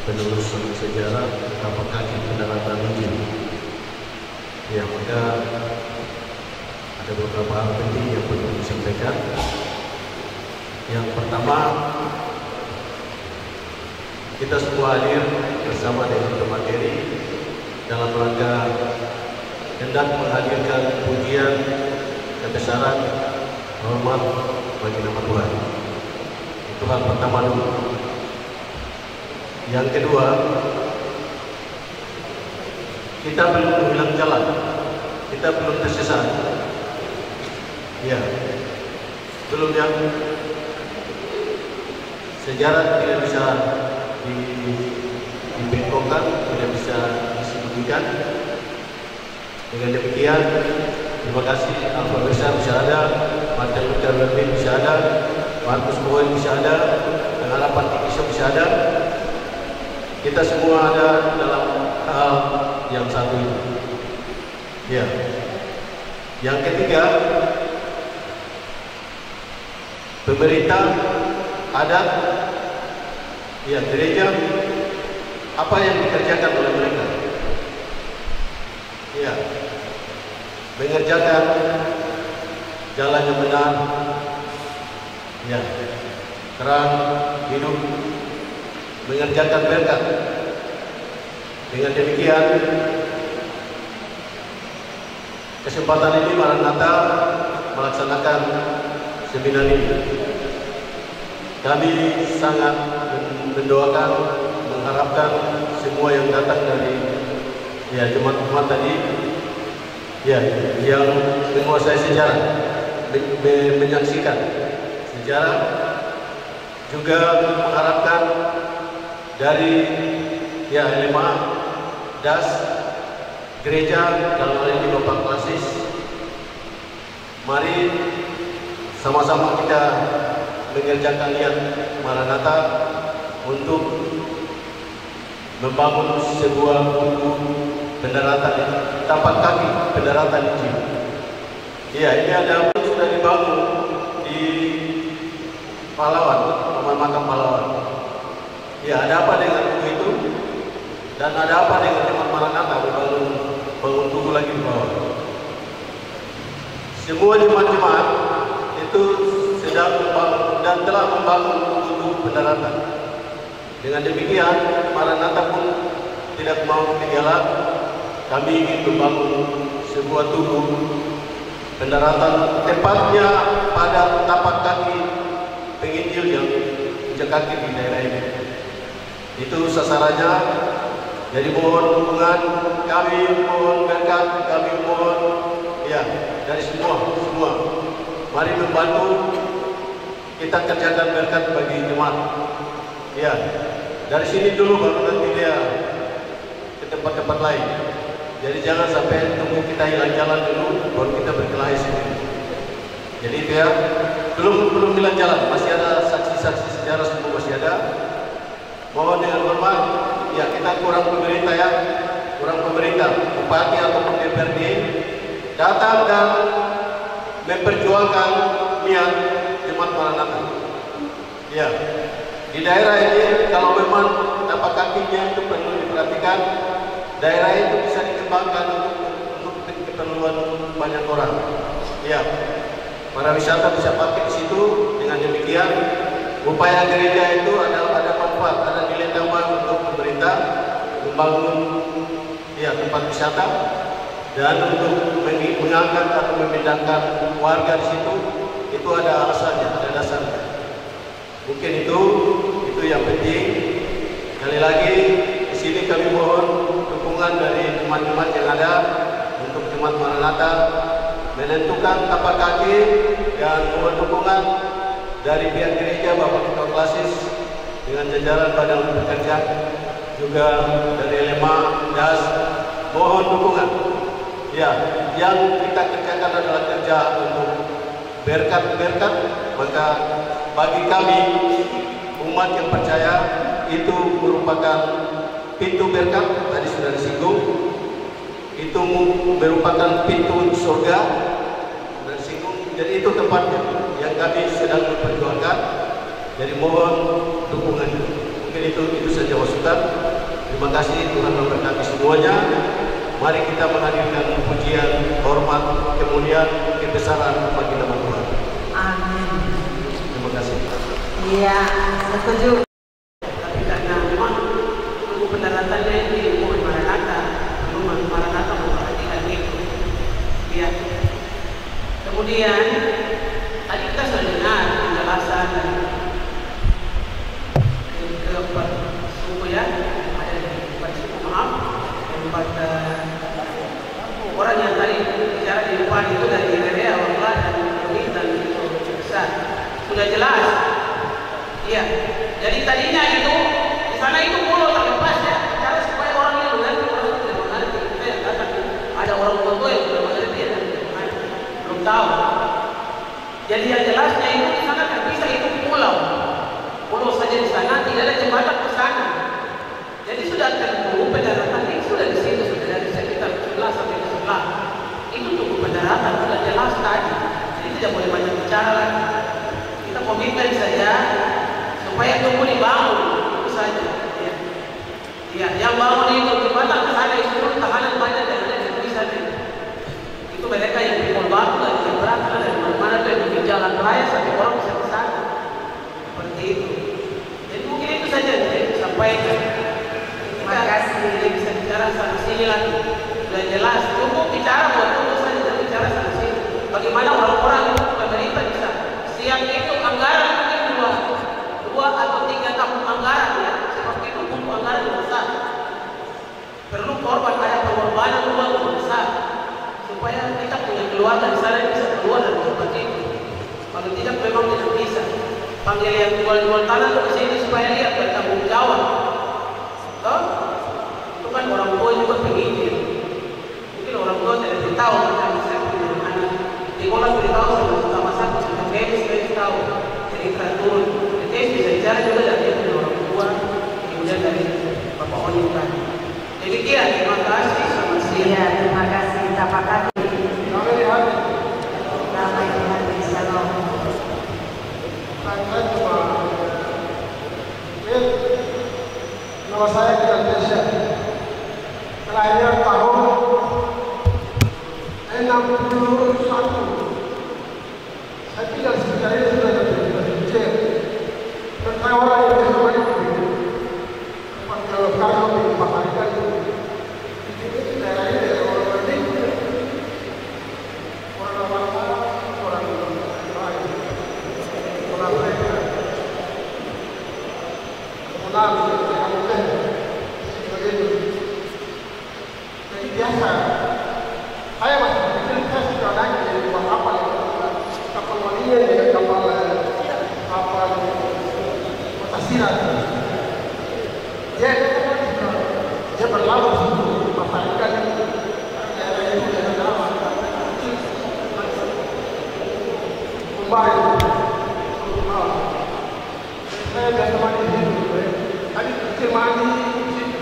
penelusuran sejarah tapak kaki pendaratan Injil. Ya, maka ada beberapa hal penting yang perlu disampaikan. Yang pertama, kita semua hadir bersama dengan pemateri dalam rangka hendak menghadirkan pujian kebesaran hormat bagi nama Tuhan. Itu hal pertama dulu. Yang kedua, kita belum menghilang jalan, kita belum tersesat. Ya, belum yang sejarah tidak bisa dibengkokkan, tidak bisa disembunyikan. Dengan demikian, terima kasih Alfa Besar bisa ada, Martin Luther King bisa ada, Markus Bowen bisa ada, dan Harapan Tikisah bisa ada. Kita semua ada dalam hal yang satu ini. Ya. Yang ketiga, pemerintah, adat, ya gereja, apa yang dikerjakan oleh mereka? Ya, mengerjakan jalan yang benar, ya, terang, hidup, mengerjakan berkat. Dengan demikian, kesempatan ini Maranatha melaksanakan seminar ini. Kami sangat mendoakan, mengharapkan semua yang datang dari jemaat-jemaat tadi, yang menguasai sejarah, menyaksikan sejarah, juga mengharapkan dari LMA, DAS, gereja dalam hal ini Bapak Klasis, mari sama-sama kita mengerjakan niat Maranatha untuk membangun sebuah pendaratan tapak kaki, pendaratan Injil. Ya, ini ada sudah dibangun di Pahlawan, Taman Makam Pahlawan. Ya, ada apa dengan buku itu? Dan ada apa dengan Jemaat Maranatha bangun tugu lagi di bawah? Semua jemaat-jemaat itu sedang membangun dan telah membangun tugu pendaratan. Dengan demikian, Maranatha pun tidak mau ketinggalan. Kami ingin membangun sebuah tugu pendaratan tepatnya pada tapak kaki penginjil yang menjekaki di daerah ini. Itu sasarannya. Jadi mohon dukungan kami, mohon berkat kami, mohon ya dari semua. Mari membantu kita kerjakan berkat bagi jemaat. Ya, dari sini dulu baru nanti dia ke tempat-tempat lain. Jadi jangan sampai tunggu kita hilang jalan dulu baru kita berkelahi sini. Jadi itu ya, belum hilang jalan, masih ada saksi-saksi sejarah semua masih ada. Mohon dengan hormat, ya kita kurang pemerintah ya, bupati ataupun DPRD datang dan memperjuangkan niat Jemaat Maranatha. Ya, di daerah ini kalau memang tapak kakinya itu perlu diperhatikan, daerah itu bisa dikembangkan untuk keperluan banyak orang. Ya, para wisata bisa pakai di situ. Dengan demikian, upaya gereja itu ada manfaat, ada nilai tambah untuk pemerintah membangun ya tempat wisata dan untuk mengangkat atau memindahkan warga di situ. Itu ada alasannya, ada dasarnya. Mungkin itu yang penting. Sekali lagi di sini kami mohon dukungan dari teman-teman yang ada untuk Jemaat Maranatha menentukan tapak kaki dan mohon dukungan dari pihak gereja Bapak Ketua Klasis dengan jajaran Badan Pekerja juga dari LMA, DAS, mohon dukungan. Ya, yang kita kerjakan adalah kerja untuk berkat-berkat, maka bagi kami umat yang percaya itu merupakan pintu berkat, tadi sudah disinggung, itu merupakan pintu surga, sudah disinggung. Jadi itu tempatnya yang kami sedang memperjuangkan. Jadi mohon dukungannya. Mungkin itu saja masukan. Terima kasih, Tuhan memberkati semuanya. Mari kita menghadirkan pujian, hormat, kemuliaan, kebesaran bagi nama Tuhan. Amin. Terima kasih. Iya, setuju. Tapi karena memang tugu pendaratannya ini bukan Maranatha, memang Maranatha memperhatikan itu. Ya. Kemudian tadi kita sudah dengar penjelasan keempat suku ya, ada empat suku empat orang yang tadi bicara di depan itu dari Erea, Wangla dan Bumi dan itu besar. Sudah jelas. Iya. Jadi tadinya itu di sana itu pulau terlepas ya. Cara supaya orang yang mengerti, orang yang tidak mengerti. Kita yang datang ada orang tua yang tidak mengerti ya, belum tahu. Jadi yang jelasnya itu di sana kan bisa itu pulau saja di sana, tidak ada jembatan ke sana. Jadi sudah tentu pendaratan ini sudah di situ, sudah dari sekitar 11 sampai 11. Itu tugu pendaratan sudah jelas tadi. Jadi tidak boleh banyak bicara lagi. Kita komitmen saja supaya tugu dibangun itu saja. Ya, ya yang bangun itu jembatan ke sana itu tahanan banyak dan ada yang bisa. Itu mereka yang pikul batu dan yang berat dari mana-mana tuh yang bikin jalan raya sampai orang bisa ke sana. Seperti itu. Jadi mungkin itu saja yang disampaikan. Terima kasih. Bisa bicara sana sini lagi. Sudah jelas. Cukup bicara buat itu saja, jangan bicara sana sini. Bagaimana orang-orang itu pemerintah bisa siap itu anggaran mungkin dua atau 3 tahun anggaran ya. Seperti itu butuh anggaran yang besar. Perlu korban, ada pengorbanan uang yang besar supaya kita punya keluarga di sana bisa keluar dari tempat itu. Kalau tidak memang tidak bisa. panggil yang jual-jual tanah tuh ke sini supaya lihat bertanggung jawab. Toh? Itu kan orang tua juga pengizin. Mungkin orang tua tidak tahu tentang saya punya anak. Di sekolah beritahu sama satu, sama medis tahu. Jadi turun. Jadi bisa bicara juga dari orang tua, kemudian dari Bapak Oni tadi. Demikian, terima kasih. Selamat siang. Iya, terima kasih. Terima kasih. Kami lihat Damai di hati. Shalom. saya cuma nama saya Kiran Tesya. Kelahiran tahun 61. Saya tinggal sekitar ini sudah dari kecil. Dan saya orang yang biasa banyak begitu. Kalau sekarang di Pakarika itu, di daerah ini daerah orang Bandung, orang Awasa, orang lain, orang mereka, orang begitu. Jadi biasa. Saya masih kecil, saya suka naik dari dua kapal Walia dengan kapal Pasir. Dia berlalu di Pakarika di daerah itu daerah lama. Kembali. Saya biasa mandi di situ. Tadi kecil mandi di situ.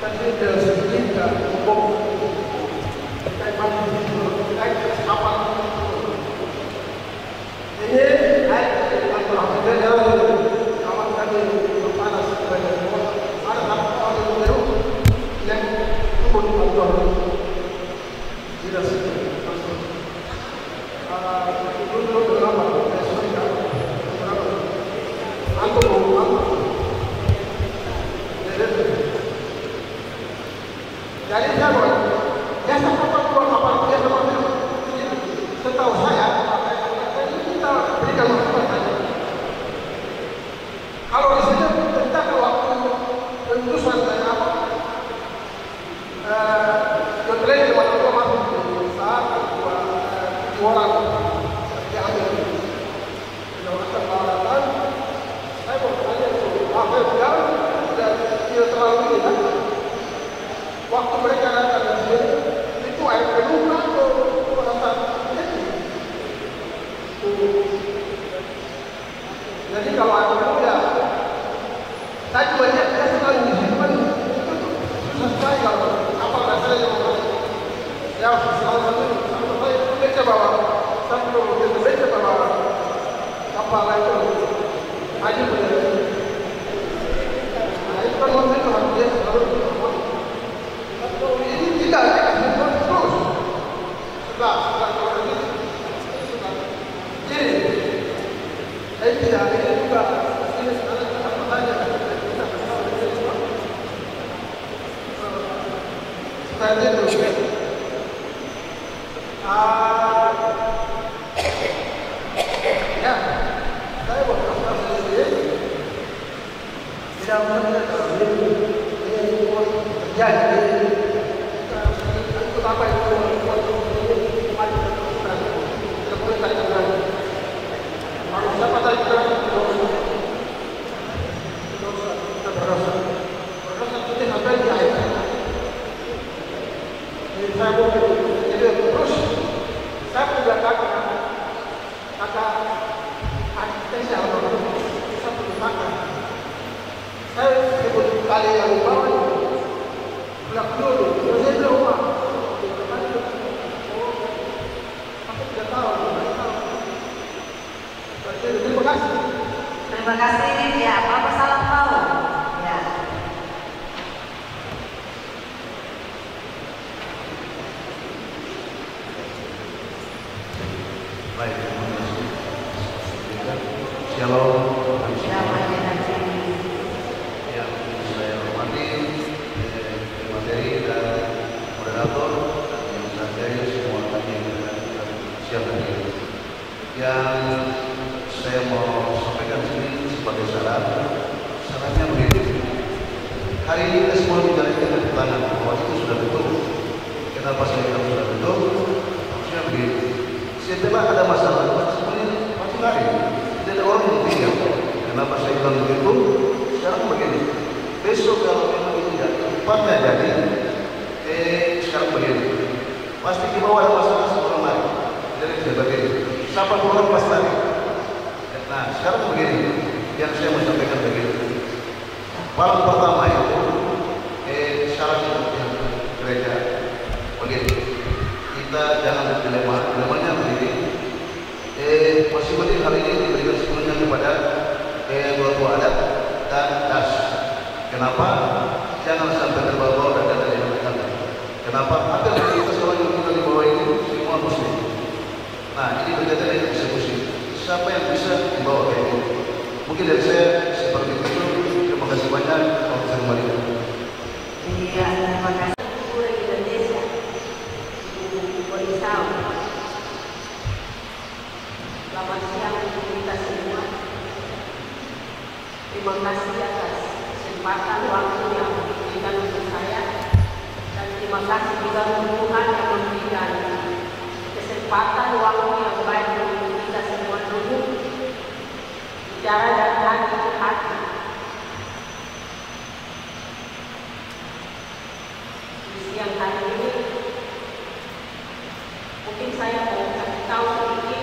Tadi dia sedikit bom. Saya mandi di situ. Saya kapal. Ini air antara kita kawan kami panas banyak. Ada orang yang yang turun motor. Tidak sih. Dulu berapa? Jadi saya buat, biasa kapal biasa setahu saya, kita berikan masukan saja. Kalau di sini tentang waktu pengurusan saya apa, contohnya di mana dua masuk saat dua orang diambil, dilakukan perawatan. Saya mau tanya itu, apa yang sudah tidak terlalu ini? Waktu mereka datang ke sini, itu air penuh atau perasaan ini? Jadi kalau air penuh ya, saya juga lihat dia sekali di sini kan itu susah sekali kalau kapal rasanya yang masuk. Ya salah satu saya baca bahwa satu baca bahwa kapal itu aja benar. Nah itu kan waktu itu harus dia selalu ini tidak terus setelah keluar ini jadi saya tidak ini juga ini sekarang apa saja kita seperti itu ya saya berkata sendiri tidak melihat ini terjadi apa itu siapa tadi kita berdosa itu sampai di akhir. Jadi saya mau jadi terus saya punya kakak adik saya punya kakak saya sebut kali yang bawah pulang dulu saya bilang rumah. Terima kasih. Terima kasih. Ya, Bapak salam tahu. Ya. Baik, terima kasih. Shalom. Yang saya hormati materi dan moderator yang saya semua kami siap hari. Yang saya mau sampaikan sini sebagai syaratnya begini. Hari ini kita semua bicara dengan keterangan bahwa itu sudah betul. Kenapa saya bilang sudah betul? Maksudnya begini. Setelah ada masalah, sebenarnya pasti lari. nggak jadi, sekarang begini, pasti di bawah ada masalah sebelum mari, jadi bisa begini. Siapa orang pas tadi? Nah, sekarang begini, yang saya mau sampaikan begini. Paling pertama itu, syarat gereja begini. Kita jangan berdilema, dilemanya begini. Masih penting hal ini diberikan sepenuhnya kepada ketua adat dan das. Kenapa? Jangan sampai terbawa-bawa dan ada yang berkata. Kenapa? Ada kita seorang yang kita di bawah ini semua muslim. Nah, ini berkaitan dengan eksekusi. Siapa yang bisa dibawa kayak ini? Mungkin dari saya seperti itu. Terima kasih banyak. Saya kembali. Iya, terima kasih. Indonesia, Borisau. Selamat siang untuk kita semua. Terima kasih atas kesempatan waktu yang diberikan untuk saya, dan terima kasih juga untuk Tuhan yang memberikan kesempatan waktu yang baik untuk kita semua duduk bicara dan hati ke hati. Di siang hari ini mungkin saya mau kasih tahu sedikit.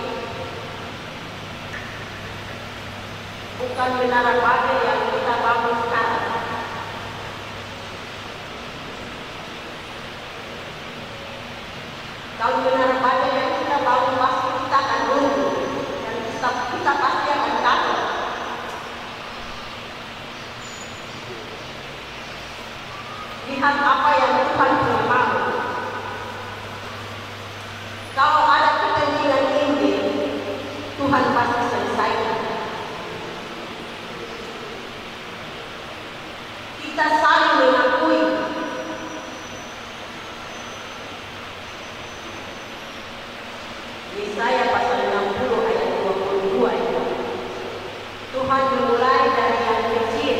Bukan menara Babel yang kita bangun sekarang. Kalau menara Babel yang kita bangun pasti kita akan runtuh dan kita pasti akan jatuh. Lihat apa yang Tuhan punya mau. Kalau ada kepentingan ini, Tuhan pasti selesaikan. Kita saling mengakui. Yesaya pasal 60 ayat 22 itu. Tuhan memulai dari yang kecil,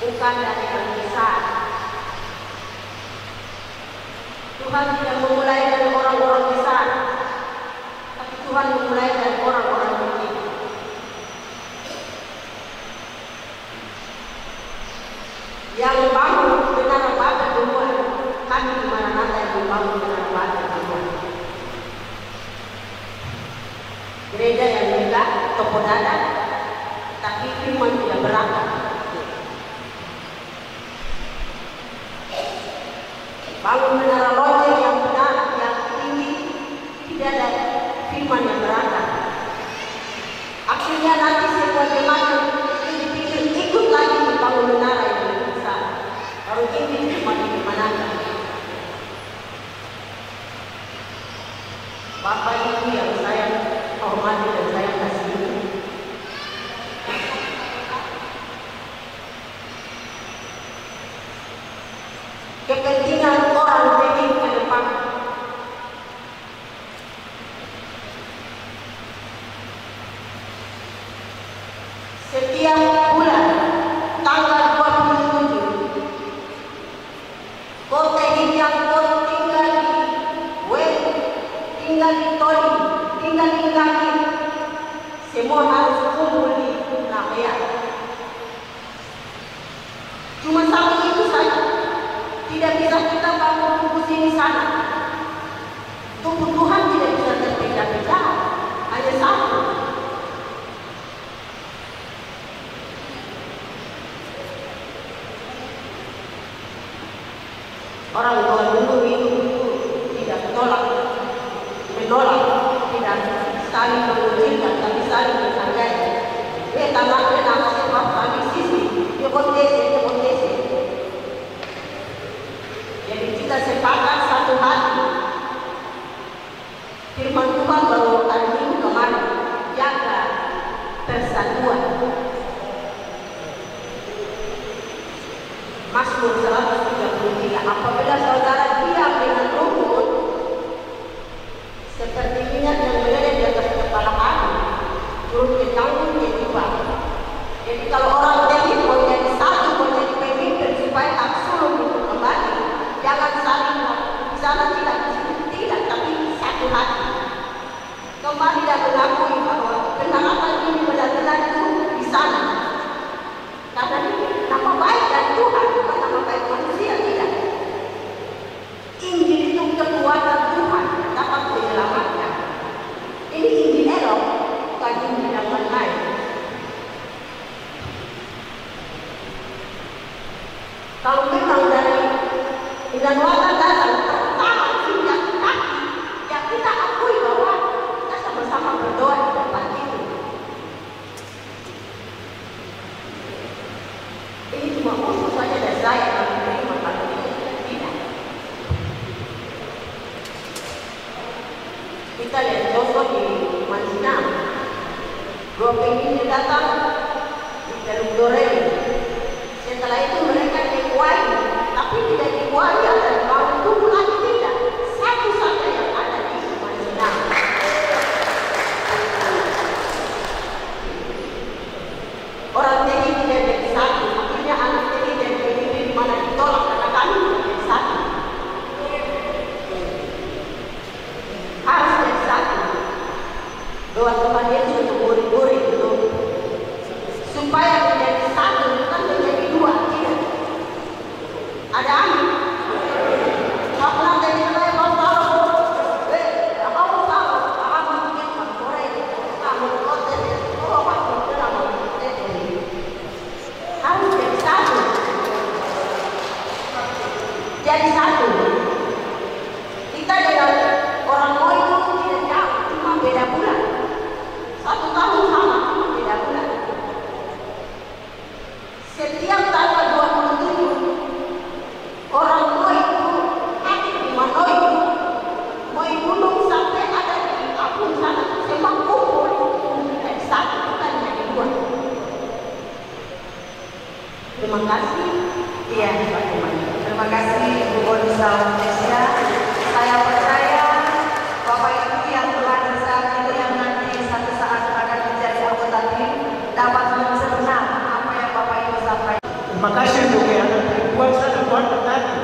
bukan dari yang besar. Tuhan tidak memulai dari orang-orang besar, tapi Tuhan memulai dari orang-orang kecil. Yang bangun menara Babel duluan, kami di mana-mana yang membangun menara Babel duluan. Gereja yang megah, toko dadah, tapi firman tidak berangkat. Bangun menara lonceng yang benar, yang tinggi, tidak ada firman yang berangkat. Akhirnya nanti semua jemaat yang dipikir ikut lagi membangun menara yang baru ini cuma di mana? Bapak Ibu yang saya hormati dan saya kasihi, kepentingan orang demi ke depan. Setiap bulan tanggal 27 Kota yang kau tinggal di Web, tinggal di Toli, tinggal di Kaki, semua harus kumpul di Nakaya. Cuma satu itu saja, tidak bisa kita bangun kumpul sini sana. Tubuh Tuhan tidak bisa terpecah-pecah, hanya satu. Orang tua dulu itu tidak menolak, tidak saling mengucilkan, tapi saling menghargai. Tanahnya nama sebab kami sisi, dia kontesi. Jadi kita sepakat satu hati. Firman Tuhan baru hari Minggu kemarin, jaga persatuan. Mazmur 133. Apabila saudara diam dengan rukun, seperti minyak yang meleleh di atas kepala api, turun ke tanggung ke jubah. Jadi kalau orang teknik mau jadi satu, mau jadi pemimpin supaya absolut itu kembali, jangan saling di sana tidak, tapi satu hati. Kembali dan mengakui bahwa pengharapan ini benar-benar itu di sana. Karena ini nama baik dari Tuhan, bukan nama baik Dengan watak dasar pertama sejak kaki yang kita akui bahwa kita sama-sama berdoa di depan itu. Ini cuma usul saja dari saya kalau menerima kalau tidak. Kita lihat contoh di Mansinam. Grup ini datang di Teluk Dorel. Setelah itu mereka dikuai, tapi tidak dikuai ada mau tunggu lagi tidak. Satu saja yang ada di Mansinam. Orang ini tidak jadi satu. Akhirnya anak ini dan PDIP di mana ditolak karena kami tidak jadi satu. Harus jadi satu. Doa Tuhan Yesus untuk murid-murid itu supaya menjadi satu bukan menjadi dua, tidak. Ada amin. Kalau dari saya mau tahu, mau tahu, apa mungkin Korea, kamu hotel, apa mungkin apa harus jadi satu. Jadi satu. Kita dengan orang Moi itu tidak jauh, cuma beda bulan. 1 tahun sama, cuma beda bulan. Setiap tanggal 27 orang Moi itu hadir di Manoi, Moi Gunung sampai ada di Kapung sana, semua kumpul dari satu bukan jadi dua. Terima kasih. Iya, Pak Iman. Terima kasih Ibu Bonisa Malaysia. Saya percaya Bapak Ibu yang telah di saat itu yang nanti satu saat akan menjadi anggota tim dapat mencerna apa yang Bapak Ibu sampaikan. Terima kasih untuk yang buat saya buat tadi.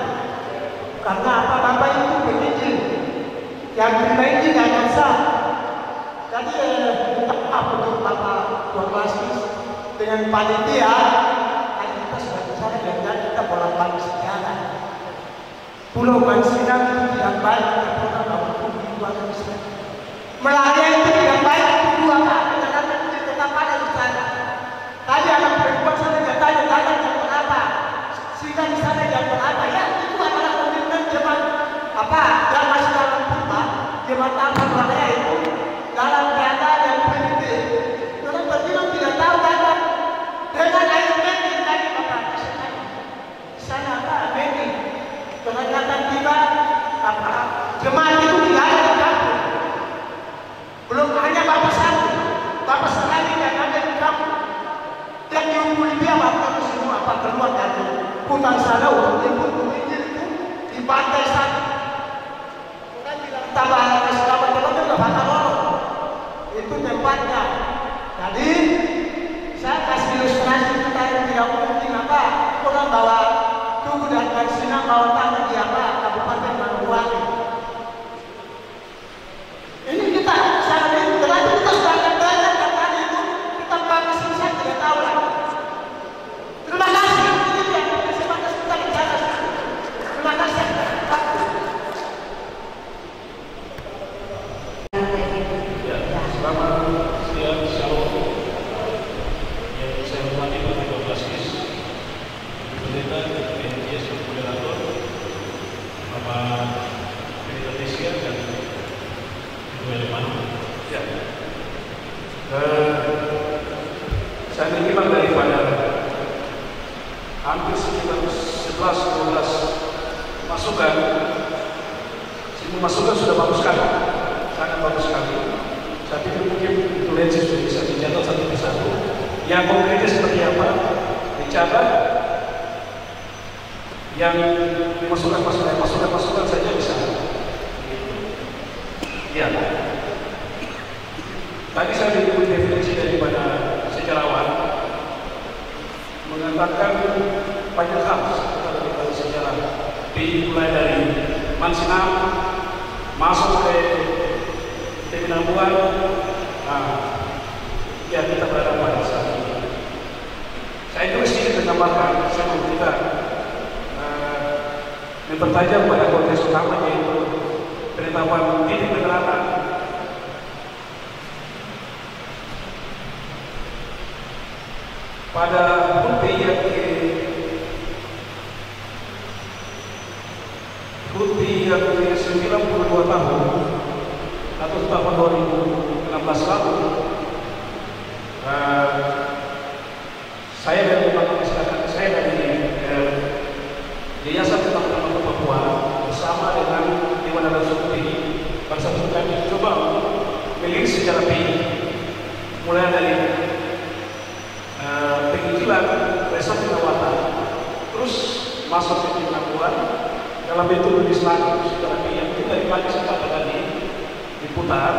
Karena apa Bapak Ibu berizin, yang terima izin jangan sah. Jadi minta maaf untuk Bapak Tuan Wasis dengan panitia. Kita sudah bicara dengan kita bolak-balik sejarah. Pulau Mansinam itu tidak baik, kita pernah mampu dibuatkan di sana. Melaya itu tidak baik, dua kali karena tetap ada di sana. Tadi anak perempuan sana dia tanya jam berapa, sehingga di sana jam berapa. Ya itu adalah komitmen jemaat apa yang masih dalam rumah jemaat apa Melaya itu dalam data dan PDB. Karena berbilang tidak tahu data dengan air mending tadi Bapak di sana apa mending. Ternyata tiba apa jemaat itu tidak ada di kampung. Belum hanya Bapak satu, Bapak sekali yang ada di kampung. Yang diumpuli dia Bapak semua apa keluar dari hutan sana untuk ikut menginjil itu di pantai sana. Bukan bilang tambah selama teman-teman ke Bataloro. Itu tempatnya. Jadi saya kasih ilustrasi kita yang tidak mungkin apa orang bawa Tugu dan Mansinam bawa tangan di apa Kabupaten Manokwari. Ini kita saat ini berarti kita sudah akan belajar dan tadi itu kita pakai saya tidak tahu lagi. Terima kasih. Ini yang kesempatan kita bicara. Terima kasih. Selamat siang, shalom. Yang saya hormati Bapak Ibu Wasis, Pendeta PNJS Moderator, Bapak Pendeta Tesia dan Ibu Eleman. Ya. Saya menyimak daripada hampir sekitar 11-12 masukan. Semua masukan sudah bagus sekali, sangat bagus sekali. Tapi mungkin influensi sudah bisa dicatat satu persatu. Yang konkretnya seperti apa? Dicatat. Yang masukan saja bisa. Ya. Tadi saya mengikuti definisi daripada sejarawan mengatakan banyak hal tentang sejarah. Dimulai dari Mansinam masuk ke Teminambuan. Ya kita berada pada saat ini. Saya itu sedikit menambahkan, saya mau kita mempertajam pada konteks utama yaitu penetapan titik penerapan. Pada HUT yang Putih yang 92 tahun atau tahun 2016 lalu, saya dari masyarakat, saya dari Yayasan Tentang Tanah Papua bersama dengan Dewan Adat Suku Tinggi Bangsa Suku kami coba melihat secara tinggi, mulai dari penginjilan Resort Perawatan, terus masuk ke pengakuan dalam bentuk legislatif secara tinggi. Yang dari pagi sampai tadi diputar.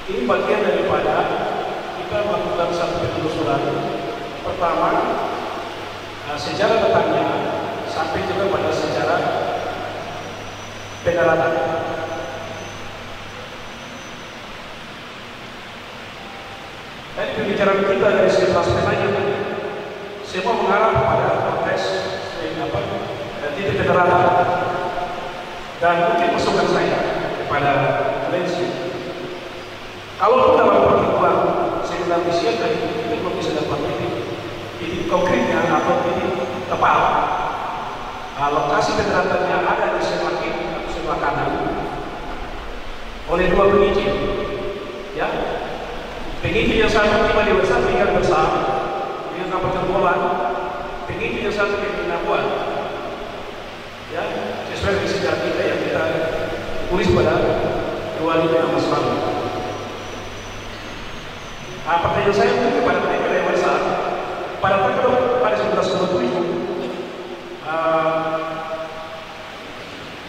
Ini bagian daripada kita melakukan satu penelusuran. Pertama, sejarah datangnya sampai juga pada sejarah pendaratan. Dari pembicaraan kita dari 11 penanya tadi, semua mengarah pada konteks titik pendaratan. Dan mungkin masukan saya kepada Lensi, kalau kita dalam pertemuan seminar misi tadi kita belum bisa dapat titik konkretnya atau titik tepat. Lokasi pendaratannya ada di sebelah kiri atau sebelah kanan oleh dua pengizin. Ya, pengizin yang satu tiba di besar tinggal besar dengan kapal terbolan, pengizin yang satu di Pinabuan. Ya, sesuai dengan sejarah kita yang kita tulis pada 25 lalu. Pertanyaan saya untuk kepada mereka yang besar, pada tanggal pada 1927,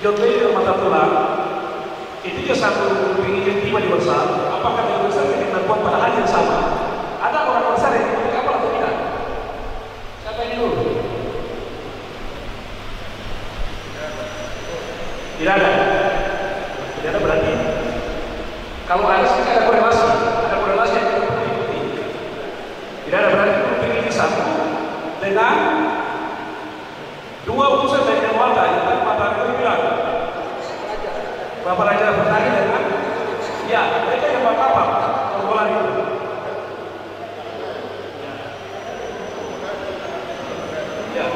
John Lee Matatula itu dia satu pengizin tiba di besar. Apakah yang besar ini dilakukan pada hari yang sama? Ada orang besar yang ikut kapal atau tidak? Siapa ini dulu? Tidak ada. Tidak ada berarti. Kalau ada sih ada korelasi yang kita perlu ikuti. Tidak ada berarti pengizin satu dengan dua utusan dari Jakarta yang tadi matahari itu bilang. Bapak Raja bertanya dengan, ya mereka yang bawa kapal terbolan itu. Ya,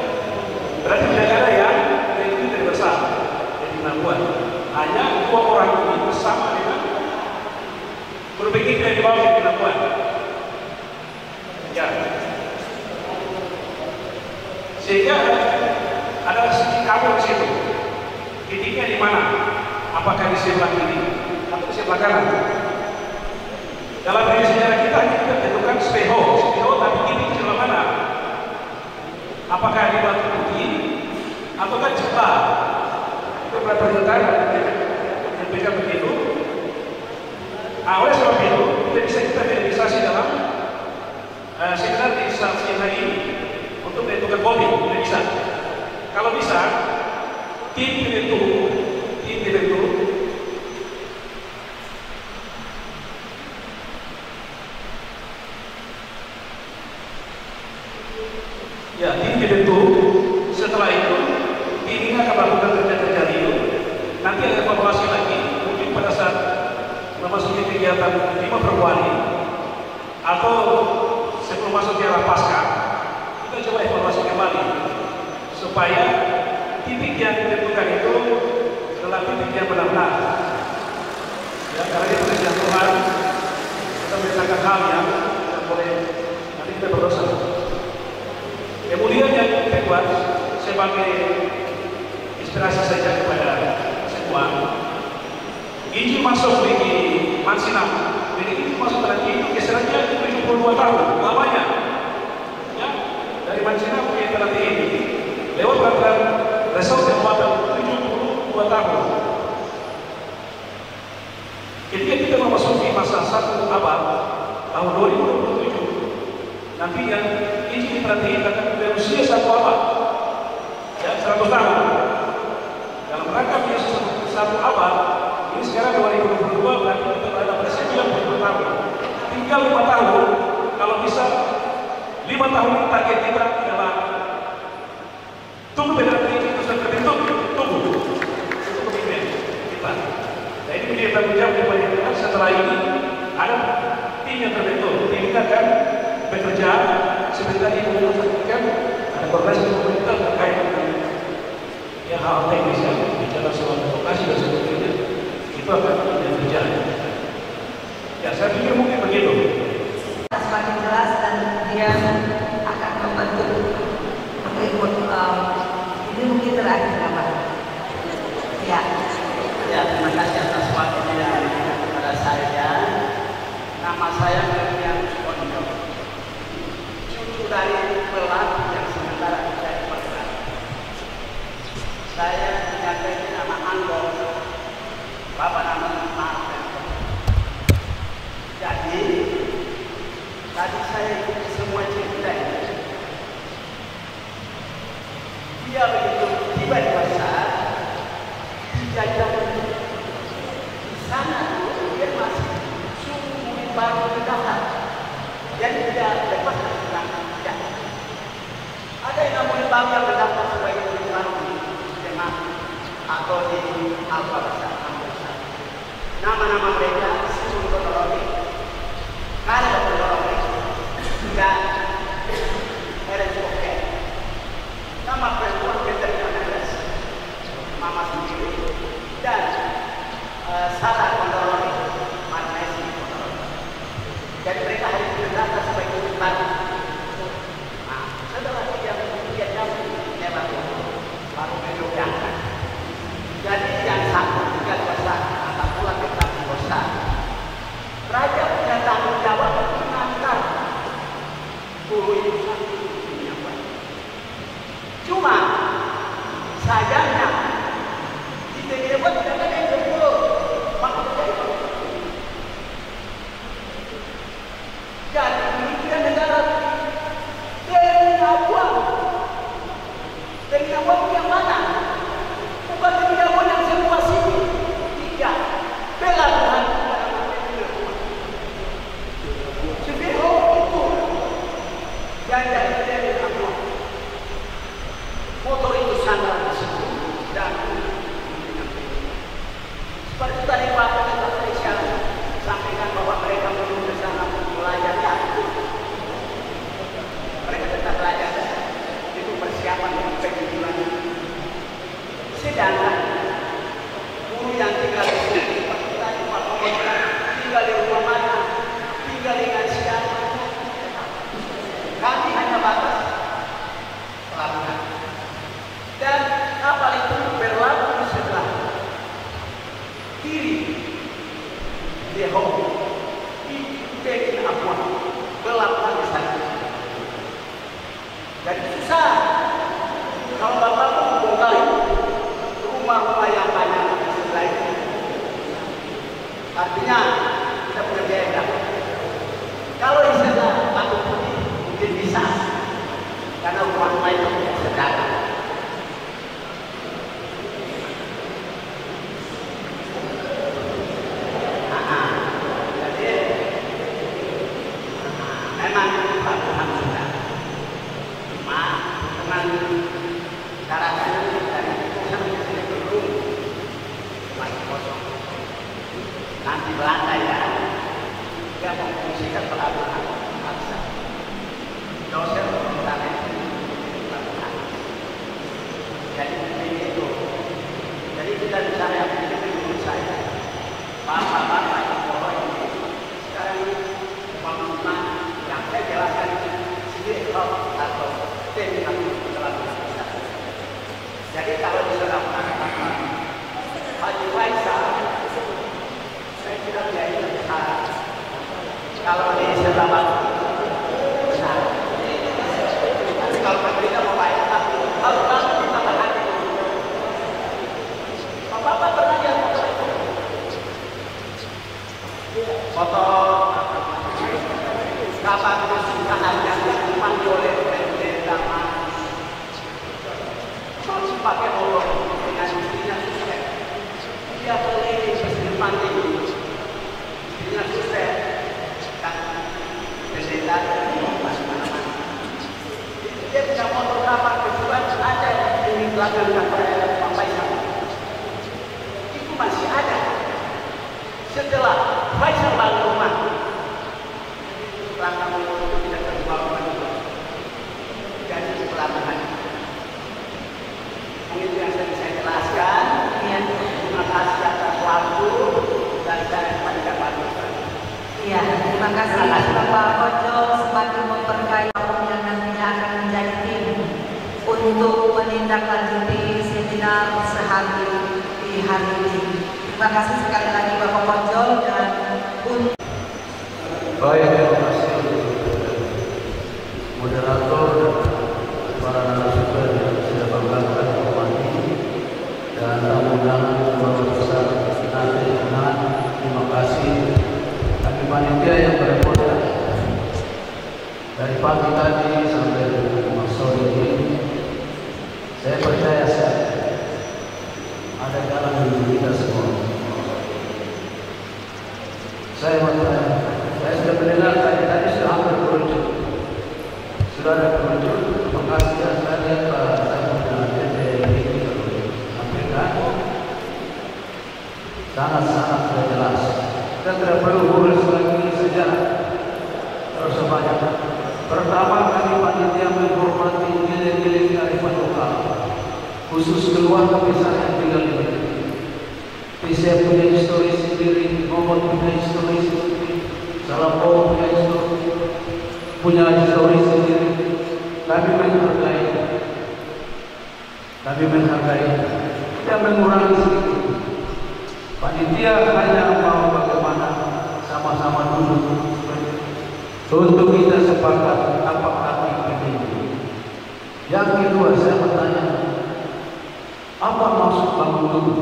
berarti tidak ada yang itu dari besar. Hanya dua orang ini bersama dengan berpikir dari bawah di Pinabuan. Ya, sehingga ada sedikit kabel di situ. Titiknya di mana? Apakah di sebelah kiri atau di sebelah kanan? Dalam dari sejarah kita tentukan speho tapi kiri di sebelah mana? Apakah di batu putih ataukah jepang? Itu berapa yang beda begitu. Oleh sebab itu kita realisasi dalam seminar di instansi hari ini untuk menentukan body tidak bisa. Kalau bisa tim dibentuk ya tim dibentuk. Setelah itu tim ini akan melakukan kerja-kerja itu. Nanti ada evaluasi lagi mungkin pada saat memasuki kegiatan 5 Februari atau sebelum masuk di arah pasca, kita coba evaluasi kembali supaya titik yang ditentukan itu adalah titik yang benar-benar. Ya, karena dia perintah Tuhan, kita memberitakan hal yang tidak boleh nanti kita berdosa. Kemudian yang kedua, sebagai inspirasi saja kepada semua, Injil masuk di Mansinam. Jadi Injil masuk nanti itu kisarannya 72 tahun lamanya. Ya, dari Mansinam ke nanti ini lewat peraturan Resort Perawatan 72 tahun. Ketika kita memasuki masa 1 abad tahun 2027, nanti yang Injil diperhatikan akan berusia 1 abad, ya 100 tahun. Dalam rangka berusia 1 abad, ini sekarang 2022 berarti kita berada pada 90 tahun. Tinggal 5 tahun, kalau bisa 5 tahun target kita adalah tunggu beda itu sudah terbentuk, tunggu itu komitmen kita. Nah ini menjadi tanggung jawab kepada kita. Setelah ini ada tim yang terbentuk, tim kita akan bekerja seperti tadi menunjukkan ada koordinasi pemerintah terkait dengan hal teknis yang bicara soal lokasi dan sebagainya itu akan berjalan. Ya, saya pikir mungkin begitu. Semakin jelas dan dia akan membantu mengikut ini mungkin terakhir apa? Ya. Ya, terima kasih atas waktunya kepada saya. Nama saya Miriam Pondok, cucu dari pelaku yang sementara menjadi korban. Saya menyampaikan nama Anggo, bapak nama Martin. Jadi tadi saya ikuti semua cerita ini. Dia begitu tiba di pasar, dijajah di sana dulu dia masih sungguh baru berdaftar, jadi tidak lepas dari tidak. Ada yang namanya bank yang berdaftar sebagai murid baru di jemaah atau di Al-Fatihah. Nama-nama mereka sungguh kronologi. Karena kronologi tidak oke. Nama perempuan Catherine Hernandez, mama sendiri, dan Sarah kronologi, Marnesi kronologi. Jadi mereka harus terdaftar sebagai murid baru. Nah, setelah 3 jam lewat baru diangkat. Jadi yang satu tinggal besar, atau pulang ke besar. Raja punya tanggung jawab mengantar guru itu satu. Cuma sayangnya di Tegerebut tidak ada yang jemput, maka terjadi. Jadi pemikiran negara dengan uang yang mana? Bukan dengan uang yang semua sini. Tidak. Bela Tuhan. Sebelum itu yang dari apa? Motor itu sandal di situ dan seperti tadi Pak Malaysia sampaikan bahwa mereka menuju ke sana belajar. Mereka tetap belajar. Itu persiapan untuk bulan. Sedangkan guru yang tinggal di sini, tinggal di rumah mana, tinggal dengan siapa, kami hanya batas pelabuhan. Dan kapal itu berlaku di sebelah kiri Dehong, di Tekin Apuan, belakang di sana. Jadi susah kalau bapak membongkar rumah-rumah yang banyak di sebelah itu. Artinya kita punya biaya. Kalau di sana Batu Putih mungkin bisa, karena rumah-rumah itu sederhana. Jadi memang pelabuhan sudah. Cuma dengan darahnya dari itu sampai sini belum masih kosong. Nanti Belanda ya, dia memfungsikan pelabuhan bangsa. Dosen pemerintahan pelabuhan. Jadi begini itu. Jadi kita bicara yang begini menurut saya. Bapak-bapak yang bohong ini sekarang ini pembangunan yang saya jelaskan sendiri atau teknik pelabuhan. Jadi kalau disuruh Haji Faisal, saya kira biaya besar. Kalau di sebelah besar. Tapi kalau pemerintah mau bayar, harus bantu tambah hati. Bapak pernah lihat foto itu? Foto kapan kesusahan yang dipanggil oleh Presiden pakai motor dengan istrinya sukses. Dia keliling pesisir pantai, istrinya sukses dan pendeta masih mana-mana. Dia punya motor kapal kejuan ada di belakang kantor Faisal. Itu masih ada. Setelah Faisal bangun rumah, rangka motor itu tidak terjual lagi. Jadi pelabuhan. Mungkin yang saya untuk menindaklanjuti seminar sehari di hari ini. Terima kasih sekali lagi Bapak Konjol dan Bun. Baik, terima kasih moderator, para narasumber yang sudah banggakan hormati, dan tamu-tamu Bapak besar nanti. Terima kasih kami panitia yang berepotkan dari pagi tadi sampai sore ini. Saya percaya ada jalan menuju kita semua. Saya sudah mendengar tadi sudah hampir kerucut. Sudah ada kerucut. Terima kasih ya, saya lihat Pak Saiful dan ini sampaikan sangat-sangat sudah jelas. Kita tidak perlu urus lagi sejarah terus sebanyak. Pertama, kami panitia menghormati nilai-nilai kearifan lokal, khusus keluarga besar yang tinggal di sini. Saya punya histori sendiri, Momot punya histori sendiri, Salapo punya histori sendiri. Kami menghargai, tidak mengurangi sedikit. Panitia hanya mau bagaimana sama-sama duduk untuk kita sepakat apa kami ini. Yang kedua, saya bertanya, apa maksud bangun tubuh?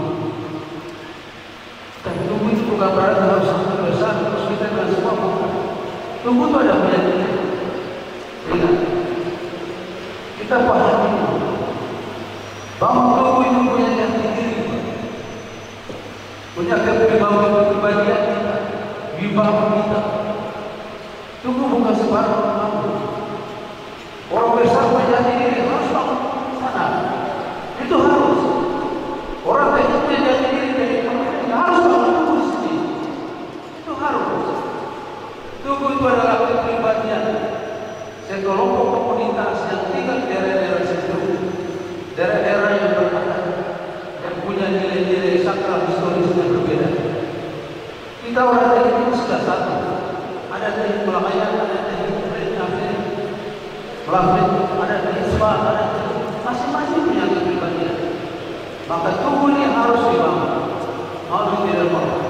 Dan tubuh itu bukan berarti harus sangat besar, terus kita dan semua bukan. Tubuh itu ada penyakitnya. Ingat, kita pahami bangun tubuh itu punya jati diri, punya kepribadian kita, wibawa kita. Tubuh bukan sembarang orang besar punya jati diri, harus bangun sana. Itu harus. Orang kecil punya jati diri dari harus bangun tubuh sendiri. Itu harus. Tubuh itu adalah kepribadian sekelompok komunitas yang tinggal di daerah-daerah sentra, daerah-daerah yang berada, yang punya nilai-nilai sakral historis yang berbeda. Kita orang ini sudah satu. Ada dari Pelayan, ada dari Nafir, ada dari Isbah, ada masing-masing punya kepribadian. Maka tubuh ini harus dibangun, harus dibangun.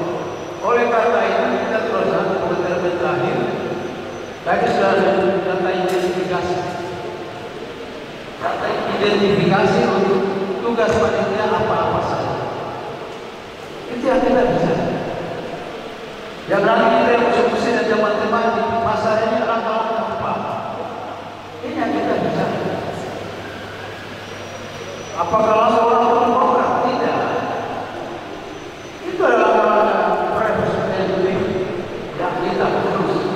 Oleh karena itu kita teruskan pembicaraan terakhir. Tadi sudah ada data identifikasi. Data identifikasi untuk tugas panitia apa-apa saja. Itu yang kita bisa. Yang nanti kita yang eksekusi dan teman-teman di pasar ini langkah-langkah apa? Ini yang kita bisa. Apakah langsung orang program? Tidak. Itu adalah langkah-langkah preventif yang kita terus.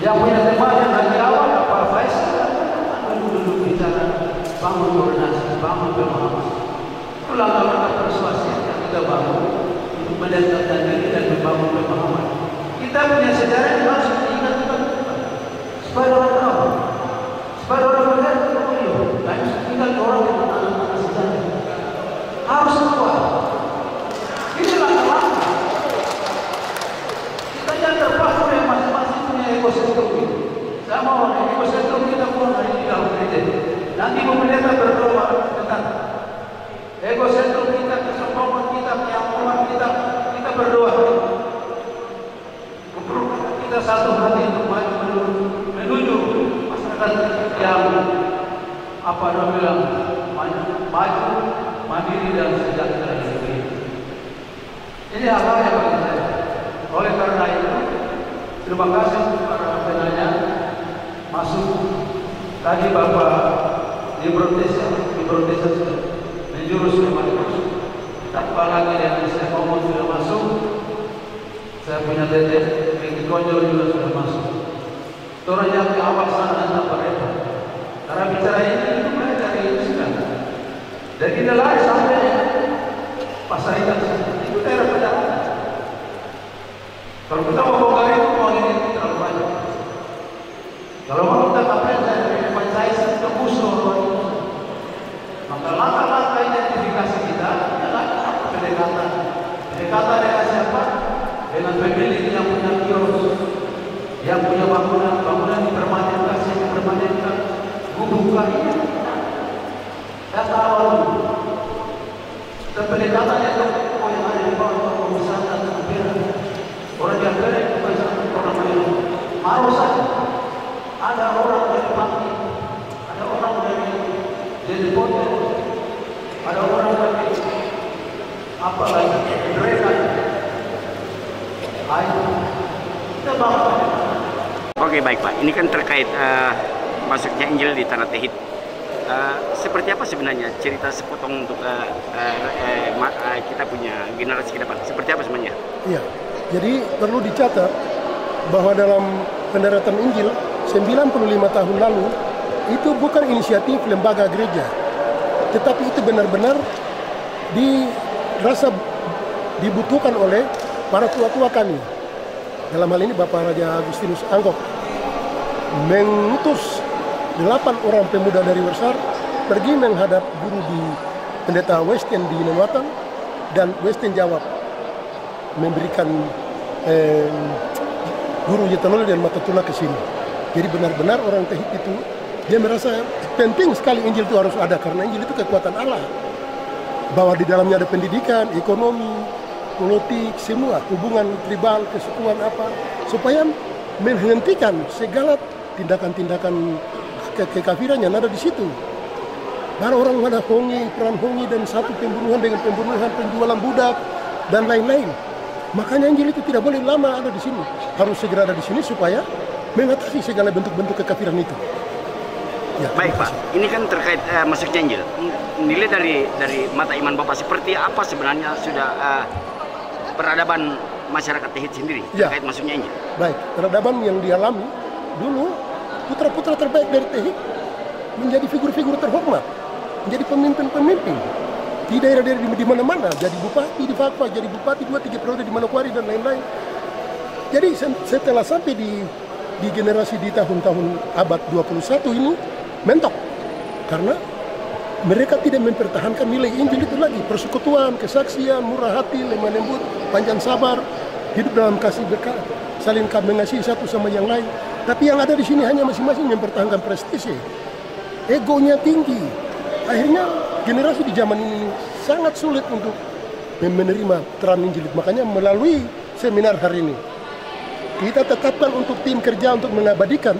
Yang punya tema yang dari awal apa Faisal dulu bicara bangun koordinasi, bangun pemahaman. Itu langkah-langkah persuasif yang kita bangun untuk mendekatkan diri dan membangun pemahaman. Kita punya sejarah yang harus diingatkan supaya orang tahu, supaya orang melihat tinggal orang yang anak-anak sejarah harus kuat. Ini langkah-langkah. Kita jangan terpaku yang masing-masing punya ekosistem ini. Saya mau ekosistem kita pun hari ini dalam gereja. Nanti pemerintah berdoa tentang ekosistem kita, kesombongan kita, keyakinan kita berdoa. Kita satu hati untuk menuju masyarakat yang apa namanya maju, mandiri dan sejahtera di negeri. Ini hal-hal yang bagi saya. Oleh karena itu, terima kasih para penanya masuk. Tadi Bapak diprotes sudah menjurus ke Markus. Tanpa lagi yang saya ngomong sudah masuk. Saya punya tetes, Bagi Konjol juga sudah masuk. Orang yang di awal sana tanpa repot. Karena bicara ini itu mulai dari sekarang. Dan kita lari sampai pasar ikan itu daerah perjalanan. Kalau kita mau bongkar itu uang ini terlalu banyak. Kalau mau kita ngapain saya tembus orang. Maka langkah-langkah identifikasi kita adalah pendekatan. Pendekatan dengan siapa? Dengan pemilik yang punya kios, yang punya bangunan dipermanenkan, bukan ini. Data awal dan pendekatan yang ada di bawah pengusaha dan pembela orang yang berada bukan orang lain. Harus saja ada orang dari Pakti, ada orang dari Potel, ada orang dari apa lagi mereka. Ayo kita bawa. Oke, baik Pak, ini kan terkait masuknya Injil di Tanah Tehit. Seperti apa sebenarnya cerita sepotong untuk kita punya generasi ke depan? Seperti apa sebenarnya? Iya, jadi perlu dicatat bahwa dalam pendaratan Injil 95 tahun lalu itu bukan inisiatif lembaga gereja, tetapi itu benar-benar dirasa dibutuhkan oleh para tua-tua kami. Dalam hal ini Bapak Raja Agustinus Anggok mengutus 8 orang pemuda dari Wersar pergi menghadap guru di pendeta Westin di Nematan, dan Westin jawab memberikan guru Yetanoli dan Matatula ke sini. Jadi benar-benar orang Tehit itu dia merasa penting sekali Injil itu harus ada, karena Injil itu kekuatan Allah, bahwa di dalamnya ada pendidikan, ekonomi, politik, semua hubungan tribal, kesukuan apa, supaya menghentikan segala tindakan-tindakan kekafiran yang ada di situ. Para orang ada hongi, peran hongi, dan satu pembunuhan dengan pembunuhan, penjualan budak dan lain-lain. Makanya Injil itu tidak boleh lama ada di sini, harus segera ada di sini supaya mengatasi segala bentuk-bentuk kekafiran itu. Ya, baik Pak, ini kan terkait masuknya Injil. Nilai dari mata iman Bapak seperti apa sebenarnya sudah peradaban masyarakat Tehit sendiri terkait masuknya Injil? Baik, peradaban yang dialami dulu, putra-putra terbaik dari Tehit menjadi figur-figur terhormat, menjadi pemimpin-pemimpin di daerah-daerah di mana-mana, jadi bupati di Fakfak, jadi bupati 2-3 periode di Manokwari dan lain-lain. Jadi setelah sampai di generasi di tahun-tahun abad 21 ini mentok, karena mereka tidak mempertahankan nilai Injil itu lagi, persekutuan, kesaksian, murah hati, lemah lembut, panjang sabar, hidup dalam kasih berkat, saling mengasihi satu sama yang lain. Tapi yang ada di sini hanya masing-masing mempertahankan prestise, egonya tinggi. Akhirnya generasi di zaman ini sangat sulit untuk menerima terang Injil. Makanya melalui seminar hari ini kita tetapkan untuk tim kerja untuk mengabadikan,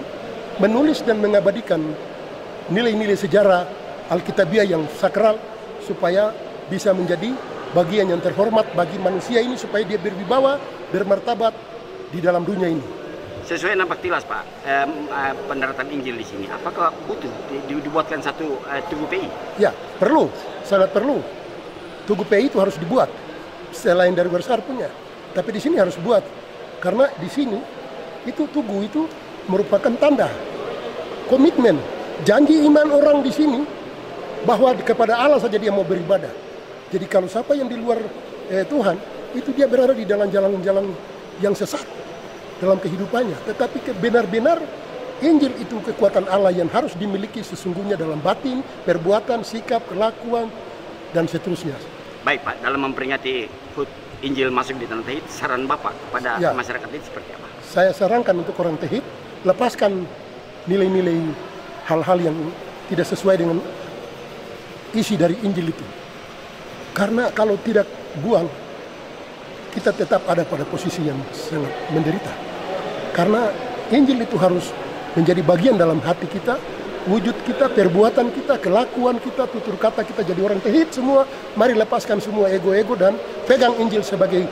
menulis dan mengabadikan nilai-nilai sejarah Alkitabiah yang sakral, supaya bisa menjadi bagian yang terhormat bagi manusia ini, supaya dia berwibawa, bermartabat di dalam dunia ini. Sesuai nampak tilas Pak, pendaratan Injil di sini, apakah butuh dibuatkan satu tugu PI? Ya, perlu, sangat perlu. Tugu PI itu harus dibuat, selain dari Wersar punya. Tapi di sini harus buat, karena di sini itu tugu itu merupakan tanda komitmen, janji iman orang di sini bahwa kepada Allah saja dia mau beribadah. Jadi kalau siapa yang di luar Tuhan, itu dia berada di dalam jalan-jalan yang sesat dalam kehidupannya. Tetapi benar-benar Injil itu kekuatan Allah yang harus dimiliki sesungguhnya dalam batin, perbuatan, sikap, kelakuan, dan seterusnya. Baik Pak, dalam memperingati HUT Injil masuk di Tanah Tehit, saran Bapak kepada masyarakat Tehit seperti apa? Saya sarankan untuk orang Tehit, lepaskan nilai-nilai hal-hal yang tidak sesuai dengan isi dari Injil itu. Karena kalau tidak buang, kita tetap ada pada posisi yang sangat menderita. Karena Injil itu harus menjadi bagian dalam hati kita, wujud kita, perbuatan kita, kelakuan kita, tutur kata kita jadi orang Tehit semua. Mari lepaskan semua ego-ego dan pegang Injil sebagai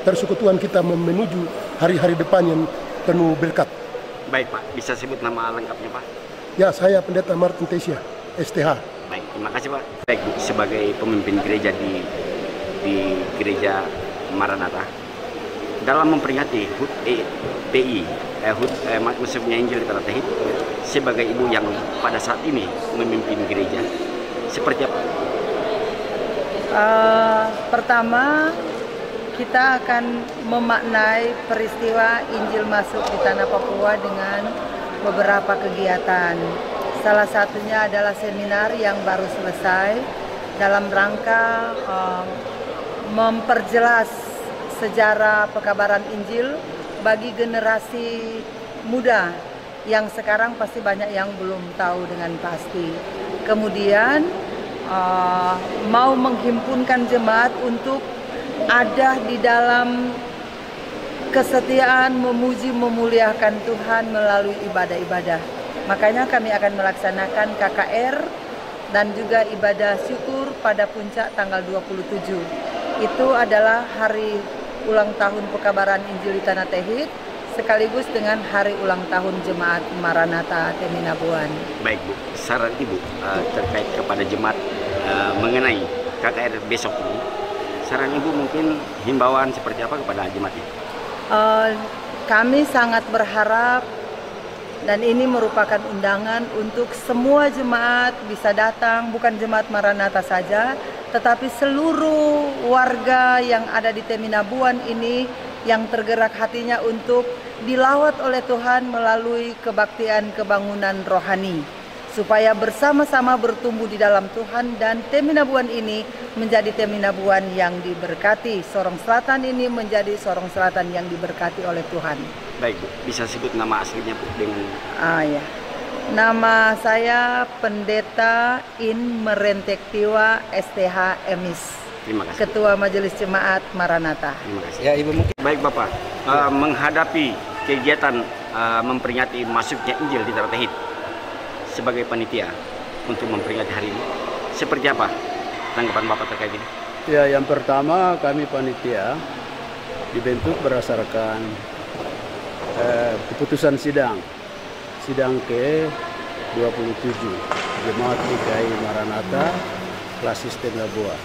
persekutuan kita menuju hari-hari depan yang penuh berkat. Baik Pak, bisa sebut nama lengkapnya Pak? Ya, saya Pendeta Martin Tesia, STH. Baik, terima kasih Pak. Baik, sebagai pemimpin gereja di gereja Maranatha, dalam memperingati HUT PI, masuknya Injil di Tanah Tehit, sebagai ibu yang pada saat ini memimpin gereja, seperti apa? Pertama, kita akan memaknai peristiwa Injil masuk di tanah Papua dengan beberapa kegiatan. Salah satunya adalah seminar yang baru selesai dalam rangka memperjelas sejarah pekabaran Injil bagi generasi muda yang sekarang pasti banyak yang belum tahu dengan pasti. Kemudian mau menghimpunkan jemaat untuk ada di dalam kesetiaan memuji memuliakan Tuhan melalui ibadah-ibadah. Makanya kami akan melaksanakan KKR dan juga ibadah syukur pada puncak tanggal 27. Itu adalah hari ulang tahun pekabaran Injil di Tanah Tehit sekaligus dengan hari ulang tahun Jemaat Maranatha Teminabuan. Baik Bu, saran Ibu terkait kepada jemaat mengenai KKR besok ini, saran Ibu mungkin himbauan seperti apa kepada jemaat ini? Kami sangat berharap dan ini merupakan undangan untuk semua jemaat bisa datang, bukan jemaat Maranatha saja, tetapi seluruh warga yang ada di Teminabuan ini yang tergerak hatinya untuk dilawat oleh Tuhan melalui kebaktian kebangunan rohani, supaya bersama-sama bertumbuh di dalam Tuhan dan Teminabuan ini menjadi Teminabuan yang diberkati. Sorong Selatan ini menjadi Sorong Selatan yang diberkati oleh Tuhan. Baik Bu, bisa sebut nama aslinya Bu dengan... Ya. Nama saya Pendeta In Merentektiwa STH Emis. Terima kasih. Ketua Majelis Jemaat Maranatha. Terima kasih. Ya Ibu mungkin. Baik Bapak, menghadapi kegiatan memperingati masuknya Injil di Tanah Tehit sebagai panitia untuk memperingati hari ini, seperti apa tanggapan Bapak terkait ini? Ya, yang pertama kami panitia dibentuk berdasarkan keputusan sidang ke-27 Jemaat GKI Maranatha Klasis Teminabuan.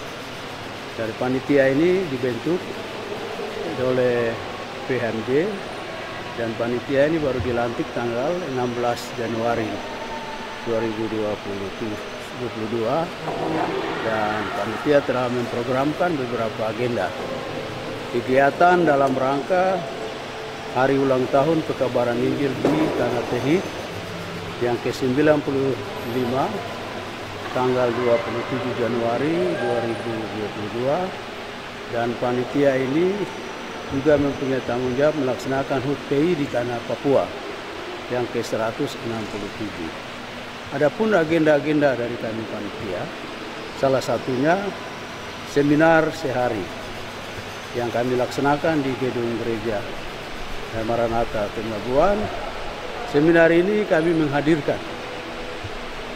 Dari panitia ini dibentuk oleh PHMJ dan panitia ini baru dilantik tanggal 16 Januari 2022 dan panitia telah memprogramkan beberapa agenda kegiatan dalam rangka hari ulang tahun pekabaran Injil di Tanah Tehit yang ke-95 tanggal 27 Januari 2022 dan panitia ini juga mempunyai tanggung jawab melaksanakan HUT PI di Tanah Papua yang ke-167. Adapun agenda-agenda dari kami panitia, salah satunya seminar sehari yang kami laksanakan di gedung gereja Maranatha Teminabuan. Seminar ini kami menghadirkan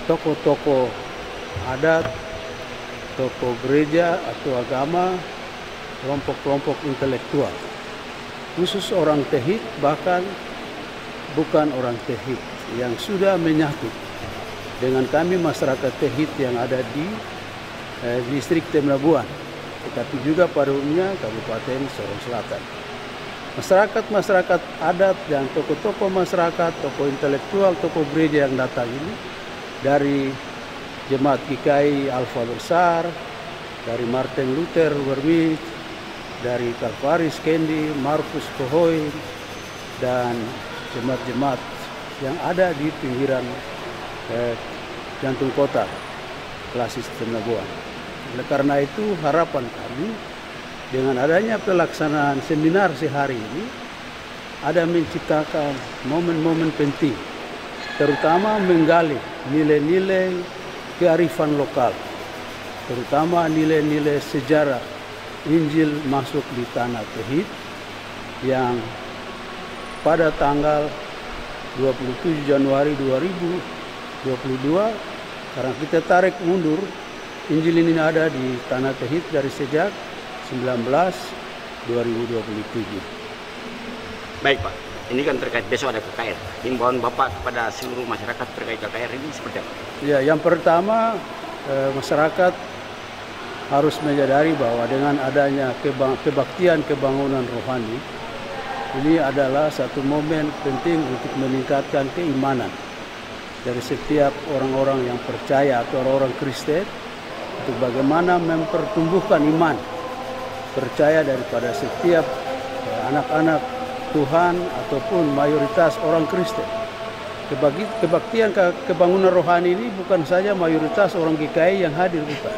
tokoh-tokoh adat, tokoh gereja atau agama, kelompok-kelompok intelektual, khusus orang Tehit bahkan bukan orang Tehit yang sudah menyatu dengan kami masyarakat Tehit yang ada di distrik Teminabuan, tetapi juga pada umumnya Kabupaten Sorong Selatan. Masyarakat adat dan tokoh-tokoh masyarakat, tokoh intelektual, tokoh gereja yang datang ini dari Jemaat GKI Alfa Besar, dari Martin Luther Wermit, dari Kalvaris Kendi, Markus Pohoy, dan jemaat-jemaat yang ada di pinggiran jantung kota Klasis Teminabuan. Oleh karena itu harapan kami dengan adanya pelaksanaan seminar sehari ini ada menciptakan momen-momen penting, terutama menggali nilai-nilai kearifan lokal, terutama nilai-nilai sejarah Injil masuk di Tanah Tehit yang pada tanggal 27 Januari 2022, karena kita tarik mundur, Injil ini ada di Tanah Tehit dari sejak 2027. Baik Pak, ini kan terkait besok ada KKR. Himbauan Bapak kepada seluruh masyarakat terkait KKR ini seperti apa? Ya, yang pertama masyarakat harus menyadari bahwa dengan adanya kebaktian kebangunan rohani, ini adalah satu momen penting untuk meningkatkan keimanan dari setiap orang-orang yang percaya atau orang-orang Kristen untuk bagaimana mempertumbuhkan iman percaya daripada setiap anak-anak Tuhan ataupun mayoritas orang Kristen. Kebaktian kebangunan rohani ini bukan saja mayoritas orang GKI yang hadir, bukan.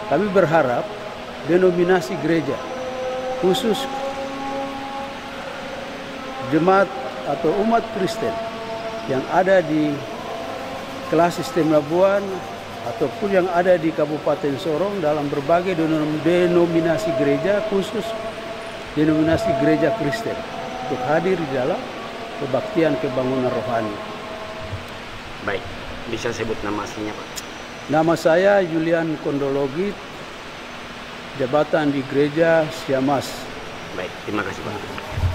Kami berharap denominasi gereja, khusus jemaat atau umat Kristen yang ada di Klasis Teminabuan ataupun yang ada di Kabupaten Sorong dalam berbagai denominasi gereja, khusus denominasi gereja Kristen, untuk hadir di dalam kebaktian pembangunan rohani. Baik, bisa sebut nama aslinya Pak? Nama saya Julian Kondologit, jabatan di gereja Siamas. Baik, terima kasih Pak.